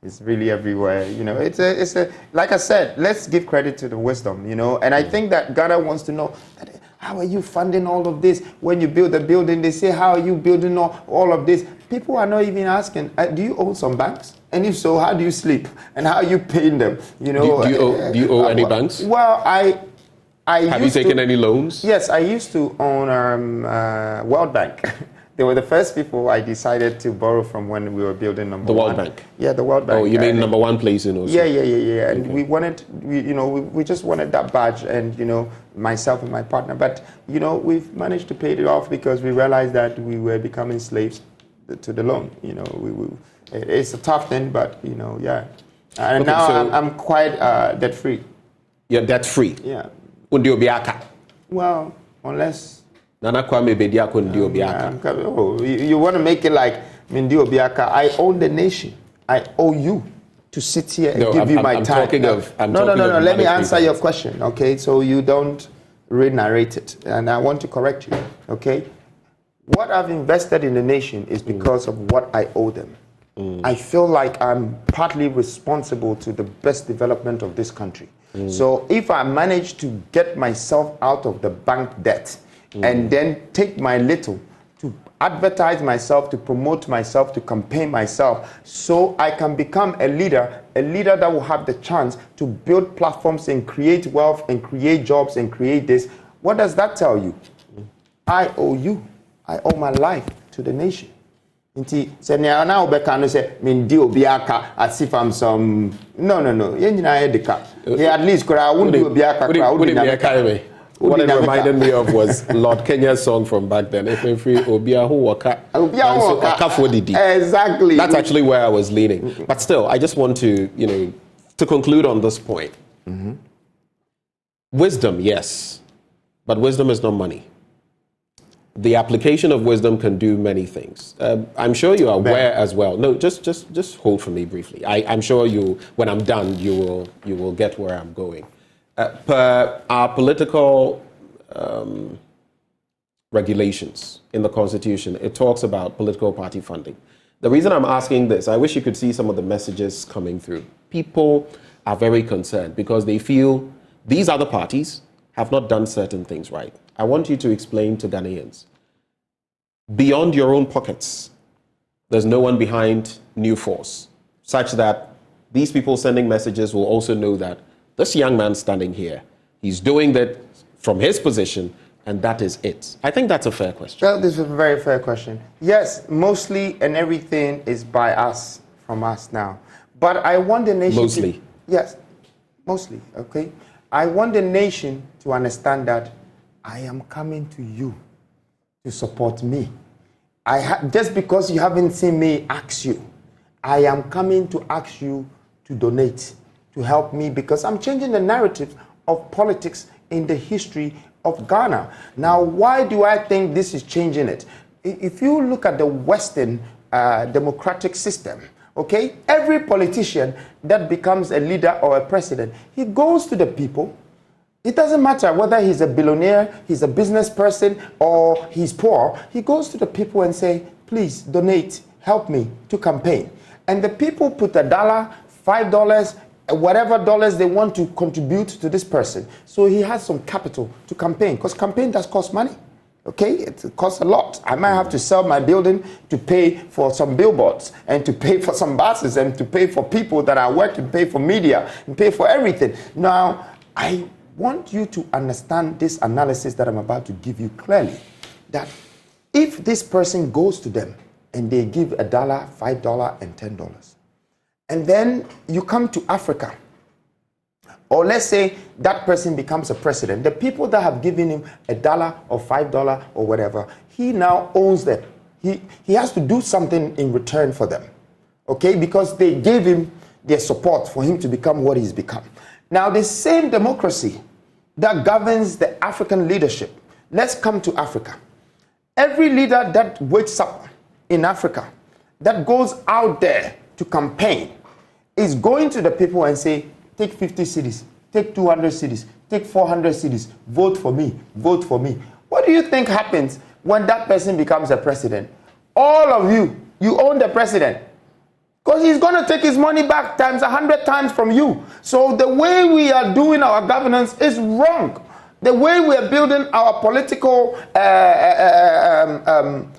is really everywhere. It's a, like I said, let's give credit to the wisdom, and I think that Ghana wants to know, how are you funding all of this? When you build a building, they say, how are you building all of this? People are not even asking, do you own some banks? And if so, how do you sleep? And how are you paying them? Do you owe any banks? Well, have you taken any loans? Yes, I used to own World Bank. They were the first people I decided to borrow from when we were building number one. The World Bank? Yeah, the World Bank. Oh, you mean number one place in also? Yeah. And okay. we wanted, we just wanted that badge, and, myself and my partner. But, we've managed to pay it off because we realized that we were becoming slaves to the loan. It's a tough thing, but, yeah. And okay, now so I'm quite debt-free. You're debt-free? Yeah. Undi obiaka? Well, unless... Nana Kwame Bediako Ndi Obiaka. Oh, you want to make it like Ndi Obiaka. I own the nation. I owe you to sit here and give you my time. No. Let me answer your question, okay? So you don't re-narrate it. And I want to correct you, okay? What I've invested in the nation is because of what I owe them. I feel like I'm partly responsible to the best development of this country. So if I manage to get myself out of the bank debt, and then take my little to advertise myself, to promote myself, to campaign myself, so I can become a leader that will have the chance to build platforms and create wealth and create jobs and create this. What does that tell you? I owe you. I owe my life to the nation. Say now say obiaka as if I'm some no. At least I wouldn't do obiaka. What it reminded me of was Lord Kenya's song from back then. Exactly. That's actually where I was leaning. But still, I just want to, to conclude on this point. Wisdom, yes, but wisdom is not money. The application of wisdom can do many things. I'm sure you are aware as well. No, just hold for me briefly. I'm sure when I'm done, you will get where I'm going. Per our political regulations in the Constitution, it talks about political party funding. The reason I'm asking this, I wish you could see some of the messages coming through. People are very concerned because they feel these other parties have not done certain things right. I want you to explain to Ghanaians, beyond your own pockets, there's no one behind New Force, such that these people sending messages will also know that this young man standing here, he's doing that from his position, and that is it. I think that's a fair question. Well, this is a very fair question. Yes, mostly and everything is by us, from us now. But I want the nation Mostly? Yes, mostly, okay? I want the nation to understand that I am coming to you to support me. Just because you haven't seen me ask you, I am coming to ask you to donate, to help me, because I'm changing the narrative of politics in the history of Ghana. Now, why do I think this is changing it? If you look at the Western democratic system, okay, every politician that becomes a leader or a president, he goes to the people. It doesn't matter whether he's a billionaire, he's a business person, or he's poor. He goes to the people and say, please donate, help me to campaign. And the people put $1, $5, whatever dollars they want to contribute to this person. So he has some capital to campaign, because campaign does cost money. Okay, it costs a lot. I might have to sell my building to pay for some billboards, and to pay for some buses, and to pay for people that are working, pay for media, and pay for everything. Now, I want you to understand this analysis that I'm about to give you clearly, that if this person goes to them and they give $1, $5, and $10, and then you come to Africa, or let's say that person becomes a president, the people that have given him $1 or $5 or whatever, he now owns them. He has to do something in return for them, okay? Because they gave him their support for him to become what he's become. Now, the same democracy that governs the African leadership, let's come to Africa. Every leader that wakes up in Africa, that goes out there to campaign, is going to the people and say, take 50 cities, take 200 cities, take 400 cities, vote for me, vote for me. What do you think happens when that person becomes a president? All of you own the president. Because he's going to take his money back times 100 times from you. So the way we are doing our governance is wrong. The way we are building our political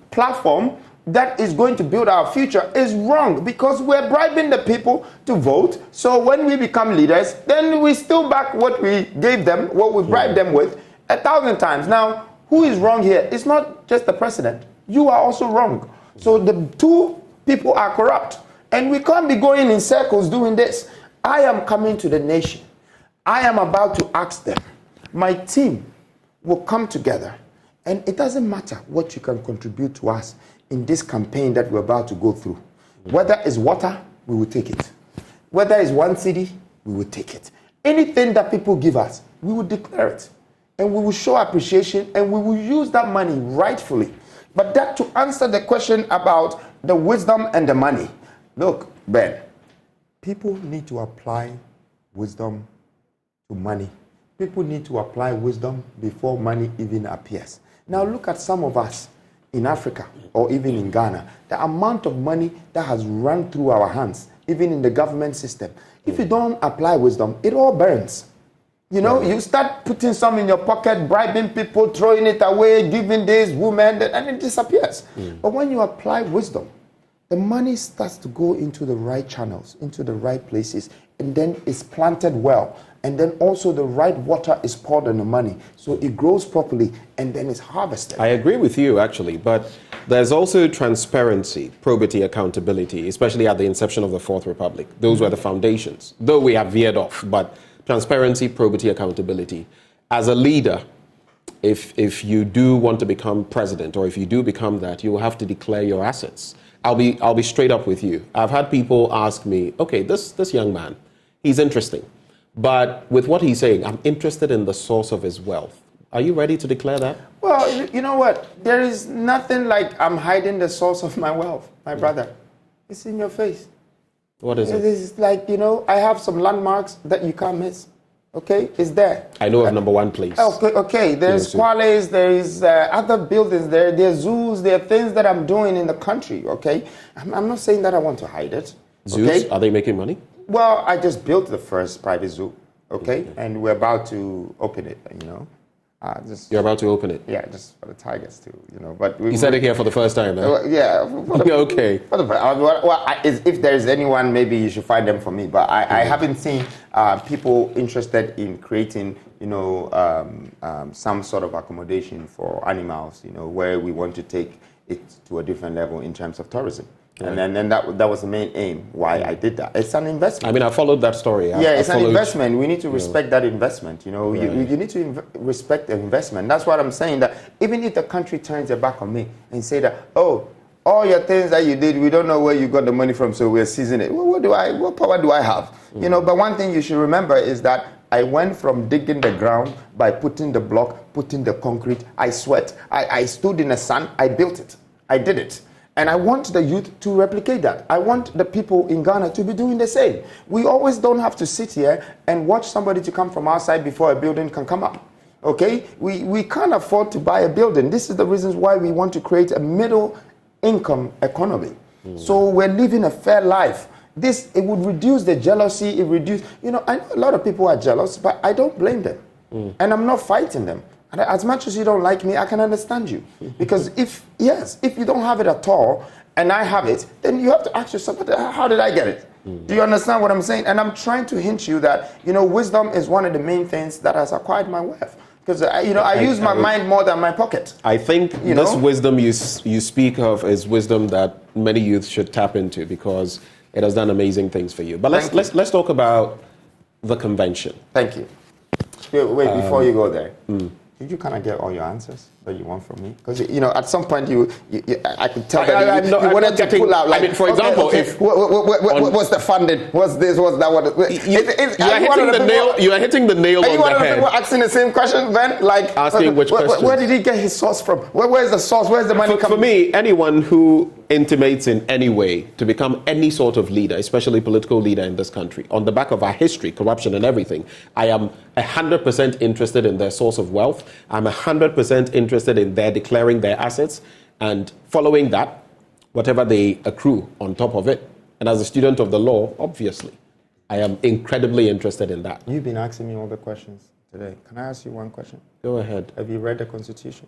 platform that is going to build our future is wrong, because we're bribing the people to vote. So when we become leaders, then we still back what we gave them, what we bribed them with 1,000 times. Now, who is wrong here? It's not just the president. You are also wrong. So the two people are corrupt. And we can't be going in circles doing this. I am coming to the nation. I am about to ask them. My team will come together. And it doesn't matter what you can contribute to us in this campaign that we're about to go through. Whether it's water, we will take it. Whether it's one city, we will take it. Anything that people give us, we will declare it. And we will show appreciation, and we will use that money rightfully. But that to answer the question about the wisdom and the money. Look, Ben, people need to apply wisdom to money. People need to apply wisdom before money even appears. Now look at some of us in Africa or even in Ghana, the amount of money that has run through our hands, even in the government system. If you don't apply wisdom, it all burns. You know, you start putting some in your pocket, bribing people, throwing it away, giving this, woman, and it disappears. But when you apply wisdom, the money starts to go into the right channels, into the right places, and then it's planted well. And then also the right water is poured on the money. So it grows properly, and then it's harvested. I agree with you, actually, but there's also transparency, probity, accountability, especially at the inception of the Fourth Republic. Those were the foundations, though we have veered off, but transparency, probity, accountability. As a leader, if you do want to become president, or if you do become that, you will have to declare your assets. I'll be straight up with you. I've had people ask me, okay, this young man, he's interesting, but with what he's saying, I'm interested in the source of his wealth. Are you ready to declare that? Well, you know what? There is nothing like I'm hiding the source of my wealth, my brother. It's in your face. What is it? It's like, you know, I have some landmarks that you can't miss. Okay, it's there. I know of number one place. Okay. There's Quales, there's other buildings, there's zoos, there are things that I'm doing in the country, okay? I'm not saying that I want to hide it. Zoos, okay? Are they making money? Well, I just built the first private zoo, okay? And we're about to open it, you know? You're about to open it? Yeah, just for the tigers too, you know. But you said it here for the first time, though. Yeah. Okay. If there's anyone, maybe you should find them for me. But I haven't seen people interested in creating, you know, some sort of accommodation for animals, you know, where we want to take it to a different level in terms of tourism. And then that was the main aim why I did that. It's an investment. I mean, I followed that story. It's an investment. We need to respect that investment. You know, Right. you need to respect the investment. That's what I'm saying. That even if the country turns their back on me and say that, oh, all your things that you did, we don't know where you got the money from, so we're seizing it. Well, what power do I have? You know, but one thing you should remember is that I went from digging the ground by putting the block, putting the concrete. I sweat. I stood in the sun. I built it. I did it. And I want the youth to replicate that. I want the people in Ghana to be doing the same. We always don't have to sit here and watch somebody to come from outside before a building can come up. Okay? We can't afford to buy a building. This is the reasons why we want to create a middle income economy. So we're living a fair life. It would reduce the jealousy. You know, I know a lot of people are jealous, but I don't blame them. And I'm not fighting them. And as much as you don't like me, I can understand you. Because if you don't have it at all, and I have it, then you have to ask yourself, how did I get it? Do you understand what I'm saying? And I'm trying to hint you that, you know, wisdom is one of the main things that has acquired my wealth. Because, I use my mind more than my pocket. I think this wisdom you speak of is wisdom that many youths should tap into, because it has done amazing things for you. But let's talk about the convention. Thank you. Wait, before you go there. Did you kind of get all your answers? that you want from me? Because at some point I could tell that you wanted to pull out. Like, for example, what's the funding? What's this? What's that? You are hitting the nail on the head. Are you one of the people asking the same question, Ben? Like asking which question? Where did he get his source from? Where's the source? Where's the money coming? For me, anyone who intimates in any way to become any sort of leader, especially political leader in this country, on the back of our history, corruption and everything, I am 100% interested in their source of wealth. I'm 100% interested in their declaring their assets and following that, whatever they accrue on top of it. And as a student of the law, obviously, I am incredibly interested in that. You've been asking me all the questions today. Can I ask you one question? Go ahead. Have you read the Constitution?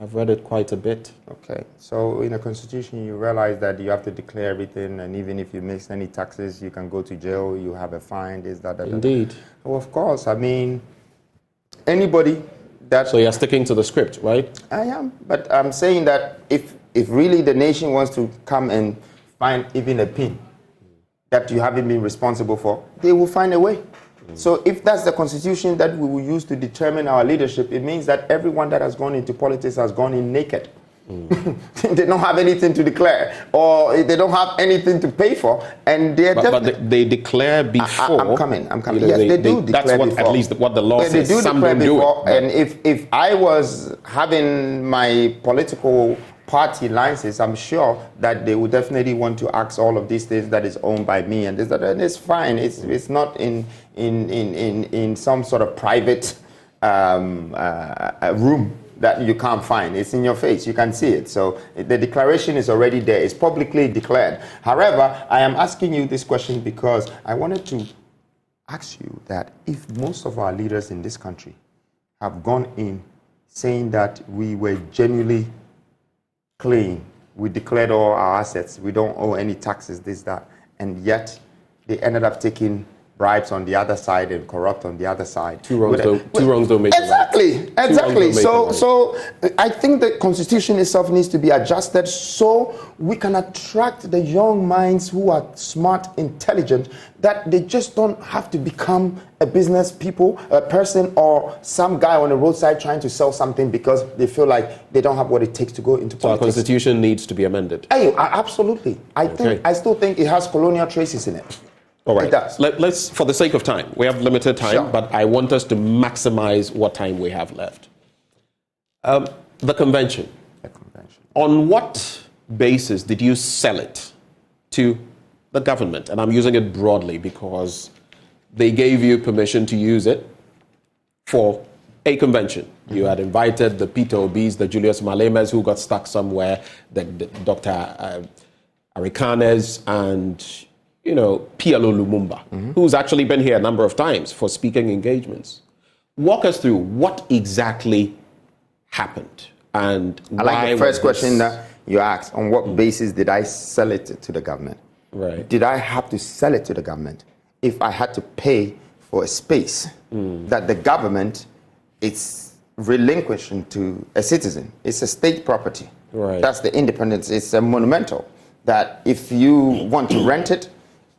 I've read it quite a bit. Okay, so in the Constitution, you realize that you have to declare everything, and even if you miss any taxes, you can go to jail, you have a fine, Indeed. Well, of course, I mean, anybody that... So you're sticking to the script, right? I am, but I'm saying that if really the nation wants to come and find even a pin that you haven't been responsible for, they will find a way. So if that's the Constitution that we will use to determine our leadership, it means that everyone that has gone into politics has gone in naked. They don't have anything to declare, or they don't have anything to pay for, and but they declare before. I'm coming. Yes, they do declare that's what, before. at least what the law says. They do Some declare don't before, do it. And if I was having my political party license, I'm sure that they would definitely want to ask all of these things that is owned by me and this, that, and it's fine. It's not in some sort of private room that you can't find. It's in your face. You can see it. So the declaration is already there. It's publicly declared. However, I am asking you this question because I wanted to ask you that if most of our leaders in this country have gone in saying that we were genuinely clean, we declared all our assets, we don't owe any taxes, this, that, and yet they ended up taking bribes on the other side and corrupt on the other side. Two wrongs don't make Exactly. So I think the Constitution itself needs to be adjusted so we can attract the young minds who are smart, intelligent, that they just don't have to become a business person, or some guy on the roadside trying to sell something because they feel like they don't have what it takes to go into politics. So our Constitution needs to be amended. Absolutely. I still think it has colonial traces in it. All right. Let's, for the sake of time, we have limited time, sure, but I want us to maximize what time we have left. The convention. On what basis did you sell it to the government? And I'm using it broadly because they gave you permission to use it for a convention. You had invited the Peter Obis, the Julius Malemas, who got stuck somewhere, the Dr. Arikanes, and Pialo Lumumba, who's actually been here a number of times for speaking engagements. Walk us through what exactly happened and I like the first question that you asked. On what basis did I sell it to the government? Right. Did I have to sell it to the government if I had to pay for a space that the government is relinquishing to a citizen? It's a state property. Right. That's the independence. It's a monumental that if you want to rent it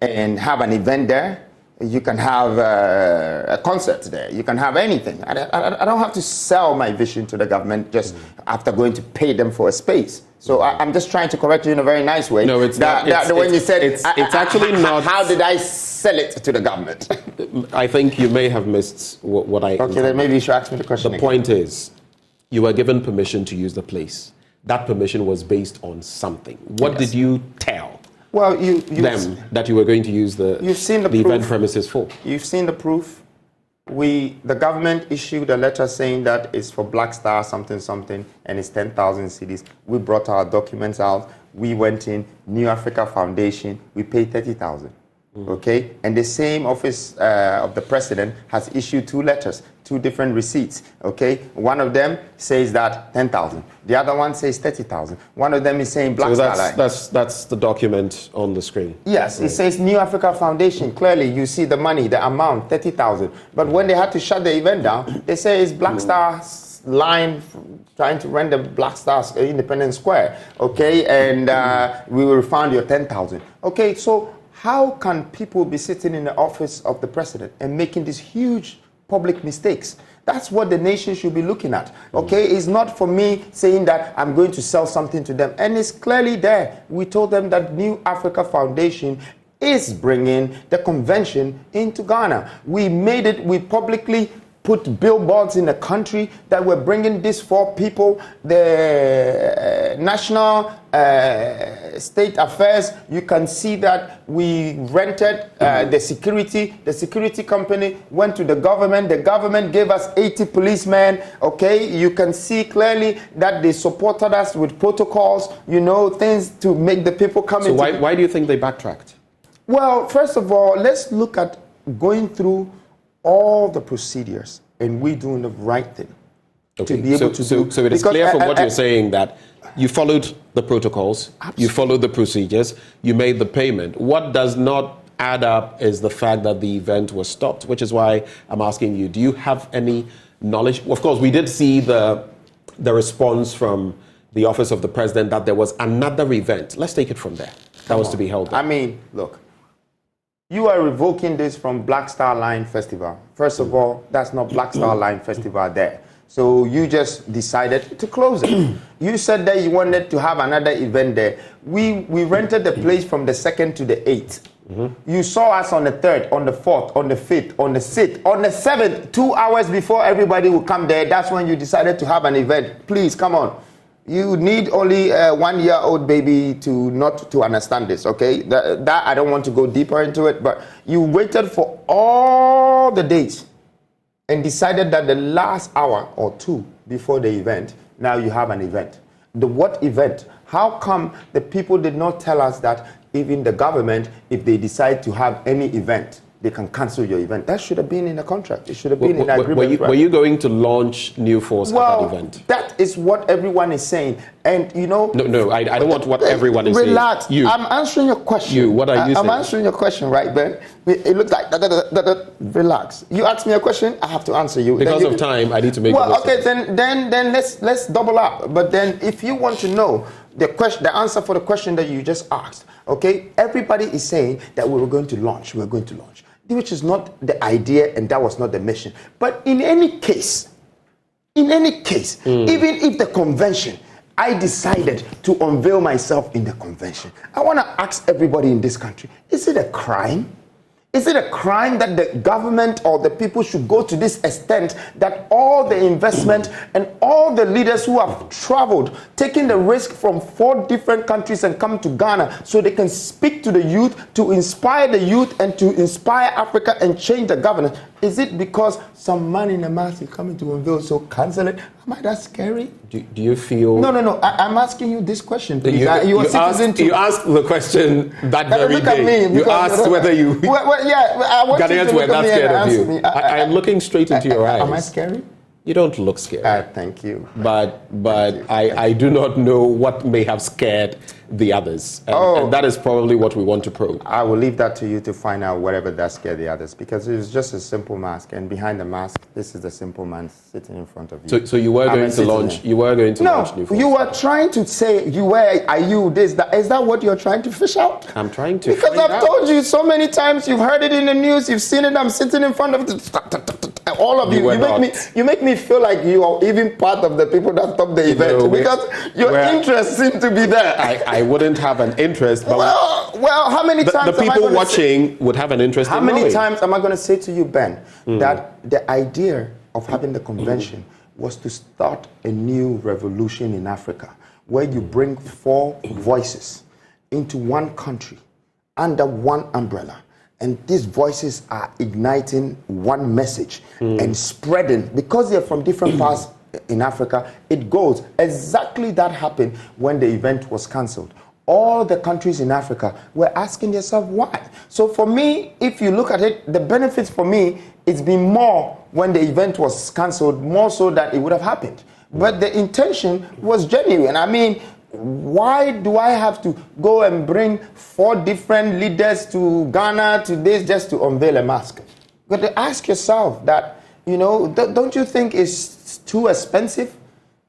and have an event there, you can have a concert there. You can have anything. I don't have to sell my vision to the government just after going to pay them for a space. So I'm just trying to correct you in a very nice way. No, it's not. When you said it's actually not. How did I sell it to the government? I think you may have missed what I. Okay, then maybe you should ask me the question. The point is, you were given permission to use the place. That permission was based on something. What did you tell? Well, them that you were going to use the event premises for? You've seen the proof. The government issued a letter saying that it's for Black Star something, and it's 10,000 cedis. We brought our documents out. We went in, New Africa Foundation. We paid 30,000. Okay, and the same office of the president has issued two letters, two different receipts. Okay, one of them says that 10,000. The other one says 30,000. One of them is saying Black Star Line. That's the document on the screen. Yes, right. It says New Africa Foundation. Clearly, you see the money, the amount, 30,000. But when they had to shut the event down, they say it's Black Star Line trying to rent the Black Star Independence Square. Okay, and we will refund your 10,000. Okay, so how can people be sitting in the office of the president and making these huge public mistakes. That's what the nation should be looking at, okay? It's not for me saying that I'm going to sell something to them. And it's clearly there. We told them that New Africa Foundation is bringing the convention into Ghana. We made it, we publicly put billboards in the country that we're bringing these 4 people, the national state affairs. You can see that we rented the security company went to the government gave us 80 policemen, okay? You can see clearly that they supported us with protocols, things to make the people come in. So why do you think they backtracked? Well, first of all, let's look at going through all the procedures and we doing the right thing to be able to do. So it is clear from what you're saying that you followed the protocols, absolutely. You followed the procedures, you made the payment. What does not add up is the fact that the event was stopped, which is why I'm asking you, do you have any knowledge? Of course, we did see the response from the office of the president that there was another event. Let's take it from there. That was to be held there. I mean, look. You are revoking this from Black Star Line Festival. First of all, that's not Black Star Line Festival there. So you just decided to close it. You said that you wanted to have another event there. We rented the place from the 2nd to the 8th. You saw us on the 3rd, on the 4th, on the 5th, on the 6th, on the 7th, 2 hours before everybody would come there. That's when you decided to have an event. Please, come on. You need only a 1-year-old baby to understand this, okay? That I don't want to go deeper into it, but you waited for all the days and decided that the last hour or 2 before the event, now you have an event. What event? How come the people did not tell us that even the government, if they decide to have any event, they can cancel your event? That should have been in the contract. It should have been in the agreement. Were you going to launch New Force at that event? That is what everyone is saying. And No, I don't want what everyone is relax. saying. Relax. I'm answering your question. What are you saying? I'm answering your question, right, Ben? It looks like relax. You ask me a question, I have to answer you. Because of time, I need to make okay, then let's double up. But then if you want to know the answer for the question that you just asked, okay, everybody is saying that we're going to launch, which is not the idea and that was not the mission. But in any case, even if the convention, I decided to unveil myself in the convention, I want to ask everybody in this country, is it a crime? Is it a crime that the government or the people should go to this extent that all the investment and all the leaders who have traveled, taking the risk from 4 different countries and come to Ghana so they can speak to the youth, to inspire the youth and to inspire Africa and change the governance? Is it because some man in a mask is coming to unveil, so cancel it? Am I that scary? Do you feel... No. I'm asking you this question, please. You asked the question that very day. You asked whether you... I want Ghanaians you to were look at that me scared and of you. answer me. I am looking straight into your eyes. Am I scary? You don't look scared. Thank you. But I do not know what may have scared the others. And that is probably what we want to probe. I will leave that to you to find out whatever that scared the others, because it was just a simple mask, and behind the mask, this is the simple man sitting in front of you. So you were going to launch. You were going to launch New Force. You were trying to say are you this, that? Is that what you're trying to fish out? I'm trying to. Because I've told you so many times. You've heard it in the news. You've seen it. I'm sitting in front of all of you. You make me feel like you are even part of the people that stopped the event, because your interest seems to be there. I wouldn't have an interest. But well, how many times the people watching would have an interest? How many times am I going to say to you, Ben, that the idea of having the convention was to start a new revolution in Africa, where you bring 4 voices into one country under one umbrella, and these voices are igniting one message and spreading, because they're from different parts in Africa. It goes exactly that happened when the event was cancelled. All the countries in Africa were asking themselves why. So for me, if you look at it, the benefits for me, it's been more when the event was cancelled, more so that it would have happened. But the intention was genuine. I mean, why do I have to go and bring 4 different leaders to Ghana to this just to unveil a mask? But to ask yourself that, don't you think it's too expensive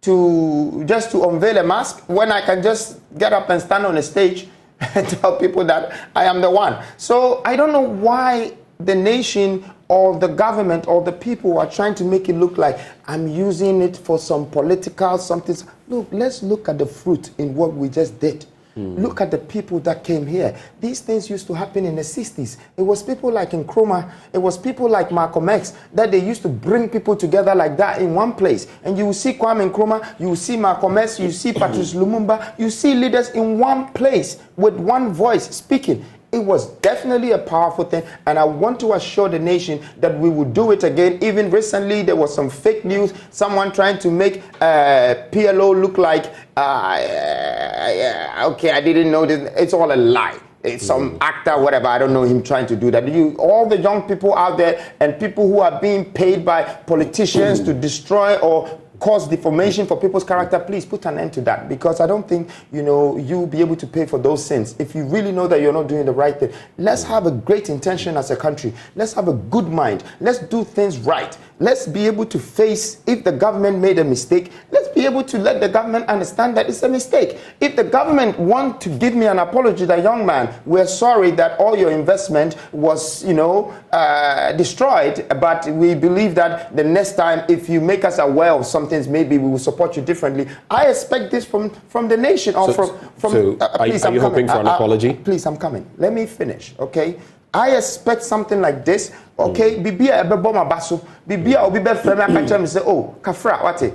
to unveil a mask when I can just get up and stand on a stage and tell people that I am the one? So I don't know why the nation or the government or the people are trying to make it look like I'm using it for some political something. Look, let's look at the fruit in what we just did. Look at the people that came here. These things used to happen in the 60s. It was people like Nkrumah, it was people like Malcolm X that they used to bring people together like that in one place. And you will see Kwame Nkrumah, you will see Malcolm X, you see Patrice Lumumba, you see leaders in one place with one voice speaking. It was definitely a powerful thing, and I want to assure the nation that we will do it again. Even recently, there was some fake news, someone trying to make PLO look like, okay, I didn't know this. It's all a lie. It's some actor, whatever, I don't know him trying to do that. All the young people out there and people who are being paid by politicians to destroy or cause deformation for people's character, please put an end to that, because I don't think you'll be able to pay for those sins if you really know that you're not doing the right thing. Let's have a great intention as a country. Let's have a good mind. Let's do things right. Let's be able to face, if the government made a mistake, let's be able to let the government understand that it's a mistake. If the government want to give me an apology, that young man, we're sorry that all your investment was, destroyed, but we believe that the next time, if you make us aware of some things, maybe we will support you differently. I expect this from the nation, or from please, are you hoping for an apology? Please, I'm coming. Let me finish, okay? I expect something like this, okay? Bibia ebebo mabaso, bibia obi be frame akacha me say, oh, kafra, wate.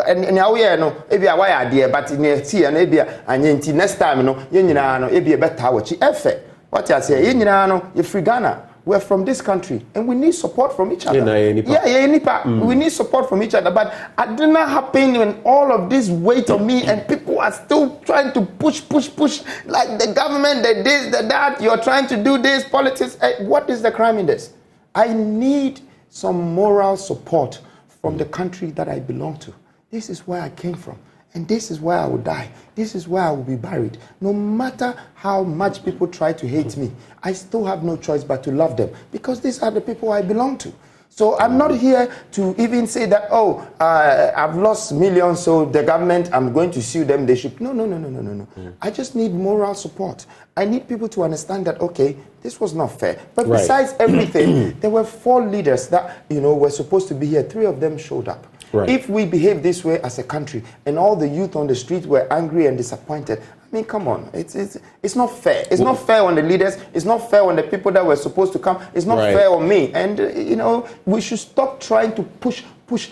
And now we no, ebia why idea, but in tea and ebia and next time no, ye nyina no, ebia better wachi efe. What I say, ye nyina no, ye free Ghana. We're from this country, and we need support from each other. We need support from each other. But it did not happen when all of this weight on me, and people are still trying to push, like the government, the this, the that. You're trying to do this, politics. What is the crime in this? I need some moral support from the country that I belong to. This is where I came from. And this is where I will die. This is where I will be buried. No matter how much people try to hate me, I still have no choice but to love them, because these are the people I belong to. So I'm not here to even say that, oh, I've lost millions, so the government, I'm going to sue them. They should. No. I just need moral support. I need people to understand that, okay, this was not fair. But besides everything, there were 4 leaders that, were supposed to be here. 3 of them showed up. Right. If we behave this way as a country and all the youth on the street were angry and disappointed, I mean, come on, it's not fair. It's not fair on the leaders. It's not fair on the people that were supposed to come. It's not fair on me. And, we should stop trying to push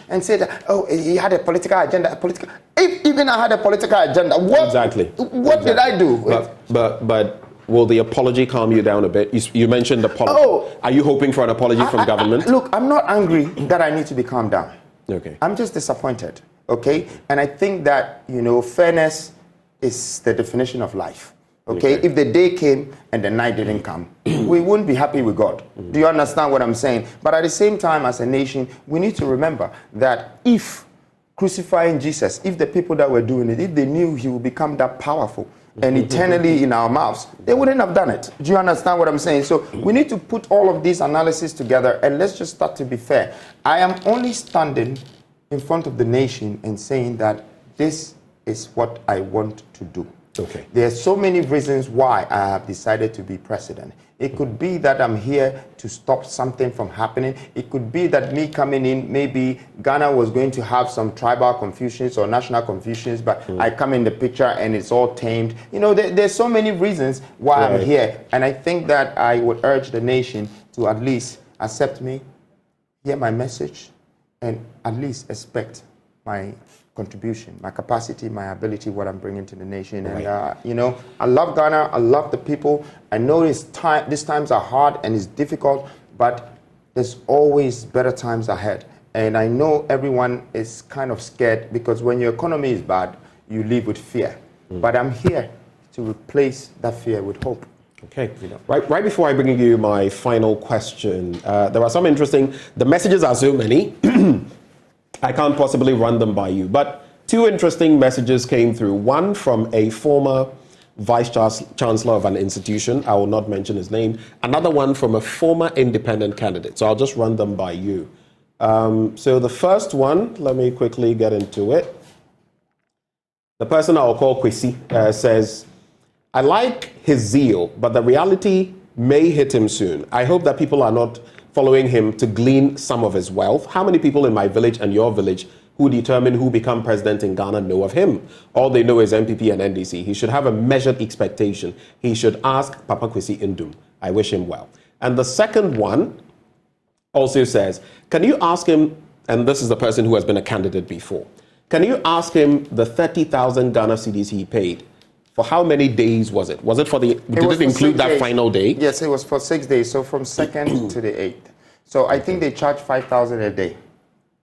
and say that, oh, he had a political agenda. If even I had a political agenda, what did I do? But will the apology calm you down a bit? You mentioned apology. Oh, are you hoping for an apology from government? Look, I'm not angry that I need to be calmed down. Okay. I'm just disappointed, okay? And I think that, fairness is the definition of life, okay? If the day came and the night didn't come, we wouldn't be happy with God. Do you understand what I'm saying? But at the same time, as a nation, we need to remember that if crucifying Jesus, if the people that were doing it, if they knew he would become that powerful and eternally in our mouths, they wouldn't have done it. Do you understand what I'm saying? So we need to put all of these analyses together, and let's just start to be fair. I am only standing in front of the nation and saying that this is what I want to do. Okay. There are so many reasons why I have decided to be president. It could be that I'm here to stop something from happening. It could be that me coming in, maybe Ghana was going to have some tribal confusions or national confusions, but I come in the picture and it's all tamed. There's so many reasons why I'm here. And I think that I would urge the nation to at least accept me, hear my message, and at least expect my contribution, my capacity, my ability, what I'm bringing to the nation. And, I love Ghana. I love the people. I know these times are hard and it's difficult, but there's always better times ahead. And I know everyone is kind of scared, because when your economy is bad, you live with fear. But I'm here to replace that fear with hope. Okay. Right before I bring you my final question, there are some interesting, the messages are so many, I can't possibly run them by you, but 2 interesting messages came through. One from a former vice chancellor of an institution, I will not mention his name. Another one from a former independent candidate. So I'll just run them by you. So the first one, let me quickly get into it. The person I'll call Kwesi says, I like his zeal, but the reality may hit him soon. I hope that people are not following him to glean some of his wealth. How many people in my village and your village who determine who become president in Ghana know of him? All they know is MPP and NDC. He should have a measured expectation. He should ask Papa Kwesi Ndum. I wish him well. And the second one also says, can you ask him, and this is the person who has been a candidate before, can you ask him the 30,000 Ghana cedis he paid? For how many days was it? Was it for the, did it include that final day? Yes, it was for 6 days, so from 2nd to the 8th. So I think they charge 5,000 a day.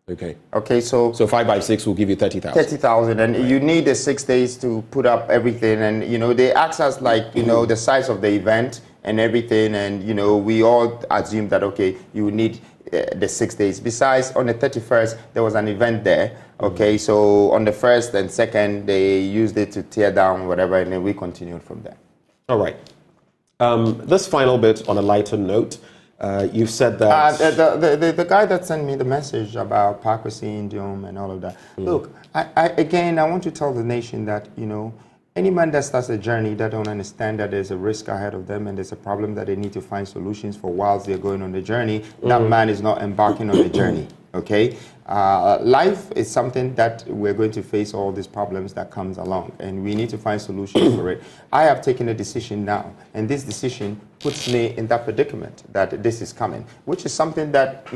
Okay. Okay, so 5 by 6 will give you 30,000. 30,000, and you need the 6 days to put up everything, and they ask us like the size of the event and everything, and we all assume that okay, you need the 6 days. Besides, on the 31st there was an event there. Okay, so on the 1st and 2nd they used it to tear down whatever, and then we continued from there. All right. This final bit on a lighter note. You've said that the guy that sent me the message about Kwesi Ndum and all of that. Look, I want to tell the nation that any man that starts a journey that don't understand that there's a risk ahead of them and there's a problem that they need to find solutions for whilst they're going on the journey, that man is not embarking on the journey. Okay, life is something that we're going to face all these problems that comes along, and we need to find solutions for it. I have taken a decision now, and this decision puts me in that predicament that this is coming, which is something that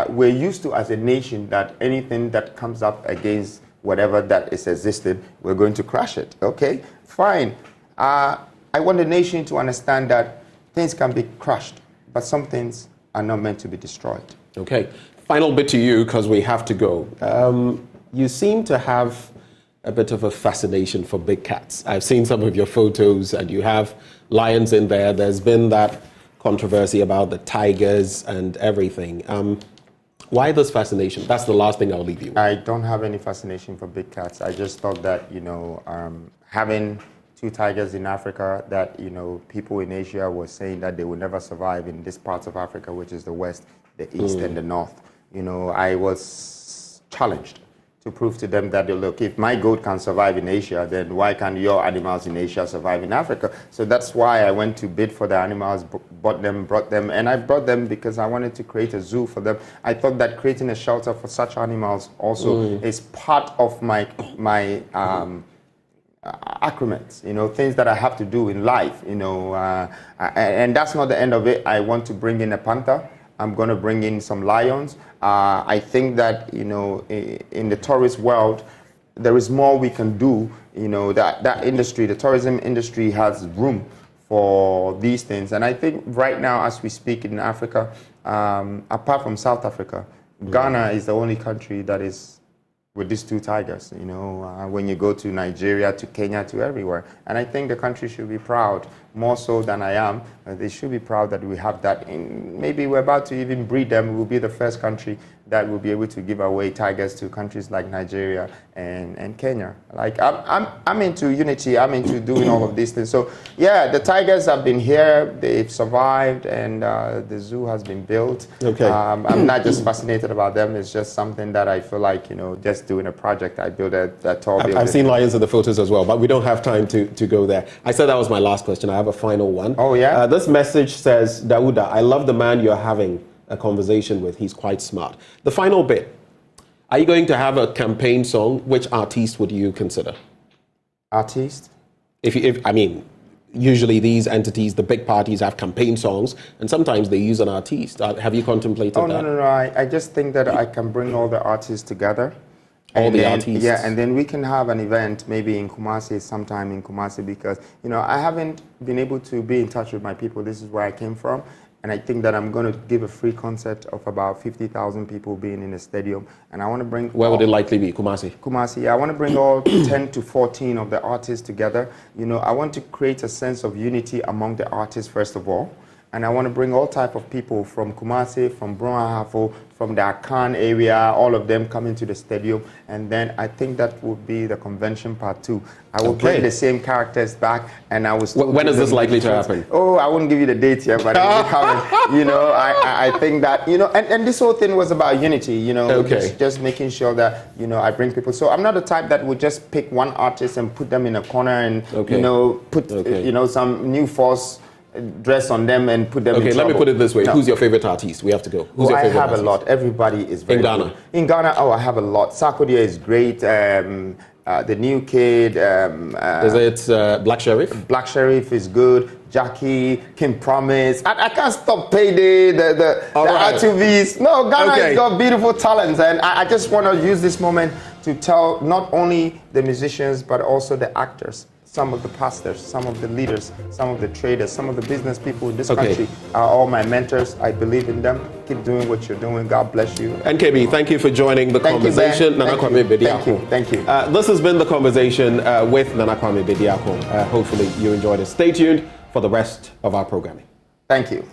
we're used to as a nation, that anything that comes up against whatever that is existing, we're going to crash it. Okay, fine. I want the nation to understand that things can be crushed, but some things are not meant to be destroyed. Okay. Final bit to you, because we have to go. You seem to have a bit of a fascination for big cats. I've seen some of your photos, and you have lions in there. There's been that controversy about the tigers and everything. Why this fascination? That's the last thing I'll leave you with. I don't have any fascination for big cats. I just thought that, having 2 tigers in Africa, that, people in Asia were saying that they would never survive in this part of Africa, which is the West, the East, and the North. I was challenged to prove to them that, look, if my goat can survive in Asia, then why can't your animals in Asia survive in Africa? So that's why I went to bid for the animals, bought them, brought them, and I brought them because I wanted to create a zoo for them. I thought that creating a shelter for such animals also is part of my accoutrements, things that I have to do in life, and that's not the end of it. I want to bring in a panther. I'm going to bring in some lions. I think that, in the tourist world, there is more we can do. That industry, the tourism industry, has room for these things. And I think right now, as we speak in Africa, apart from South Africa, Ghana is the only country that is with these 2 tigers, when you go to Nigeria, to Kenya, to everywhere. And I think the country should be proud, more so than I am. They should be proud that we have that. Maybe we're about to even breed them. We'll be the first country that will be able to give away tigers to countries like Nigeria and Kenya. Like, I'm into unity. I'm into doing all of these things. So, yeah, the tigers have been here. They've survived, and the zoo has been built. Okay. I'm not just fascinated about them. It's just something that I feel like, just doing a project. I built a tall building. I've seen lions in the photos as well, but we don't have time to go there. I said that was my last question. I have a final one. Oh, yeah? This message says, Dauda, I love the man you're having a conversation with. He's quite smart. The final bit. Are you going to have a campaign song? Which artist would you consider? Artist? Usually these entities, the big parties, have campaign songs, and sometimes they use an artist. Have you contemplated that? No. I just think that I can bring all the artists together. Artists. Yeah, and then we can have an event maybe in Kumasi, sometime in Kumasi, because, I haven't been able to be in touch with my people. This is where I came from. And I think that I'm going to give a free concert of about 50,000 people being in the stadium. And I want to bring... Where would it likely be? Kumasi? Kumasi, yeah. I want to bring all 10 to 14 of the artists together. I want to create a sense of unity among the artists, first of all. And I want to bring all type of people from Kumasi, from Brunahafo, from the Akan area, all of them coming to the stadium. And then I think that would be the convention part 2. I will bring the same characters back, and I will still... When is this likely to happen? Oh, I wouldn't give you the date yet, but it will be coming. I think that, and this whole thing was about unity, just making sure that, I bring people. So I'm not the type that would just pick one artist and put them in a corner and, put, some new force dress on them and put them in Okay, let me trouble. put it this way. No. Who's your favorite artist? We have to go. Who's Oh, your I favorite have artist? a lot. Everybody is very In Ghana? good. In Ghana, oh, I have a lot. Sarkodie is great. The new kid. Is it Black Sheriff? Black Sheriff is good. Jackie, Kim Promise. I can't stop Payday, the right. RTVs. No, Ghana Okay. has got beautiful talents. And I just want to use this moment to tell not only the musicians, but also the actors, some of the pastors, some of the leaders, some of the traders, some of the business people in this country are all my mentors. I believe in them. Keep doing what you're doing. God bless you. NKB, thank you for joining the conversation. Thank you, Nana Kwame Thank you. Bediako. Thank you. This has been the conversation with Nana Kwame Bediako. Hopefully you enjoyed it. Stay tuned for the rest of our programming. Thank you.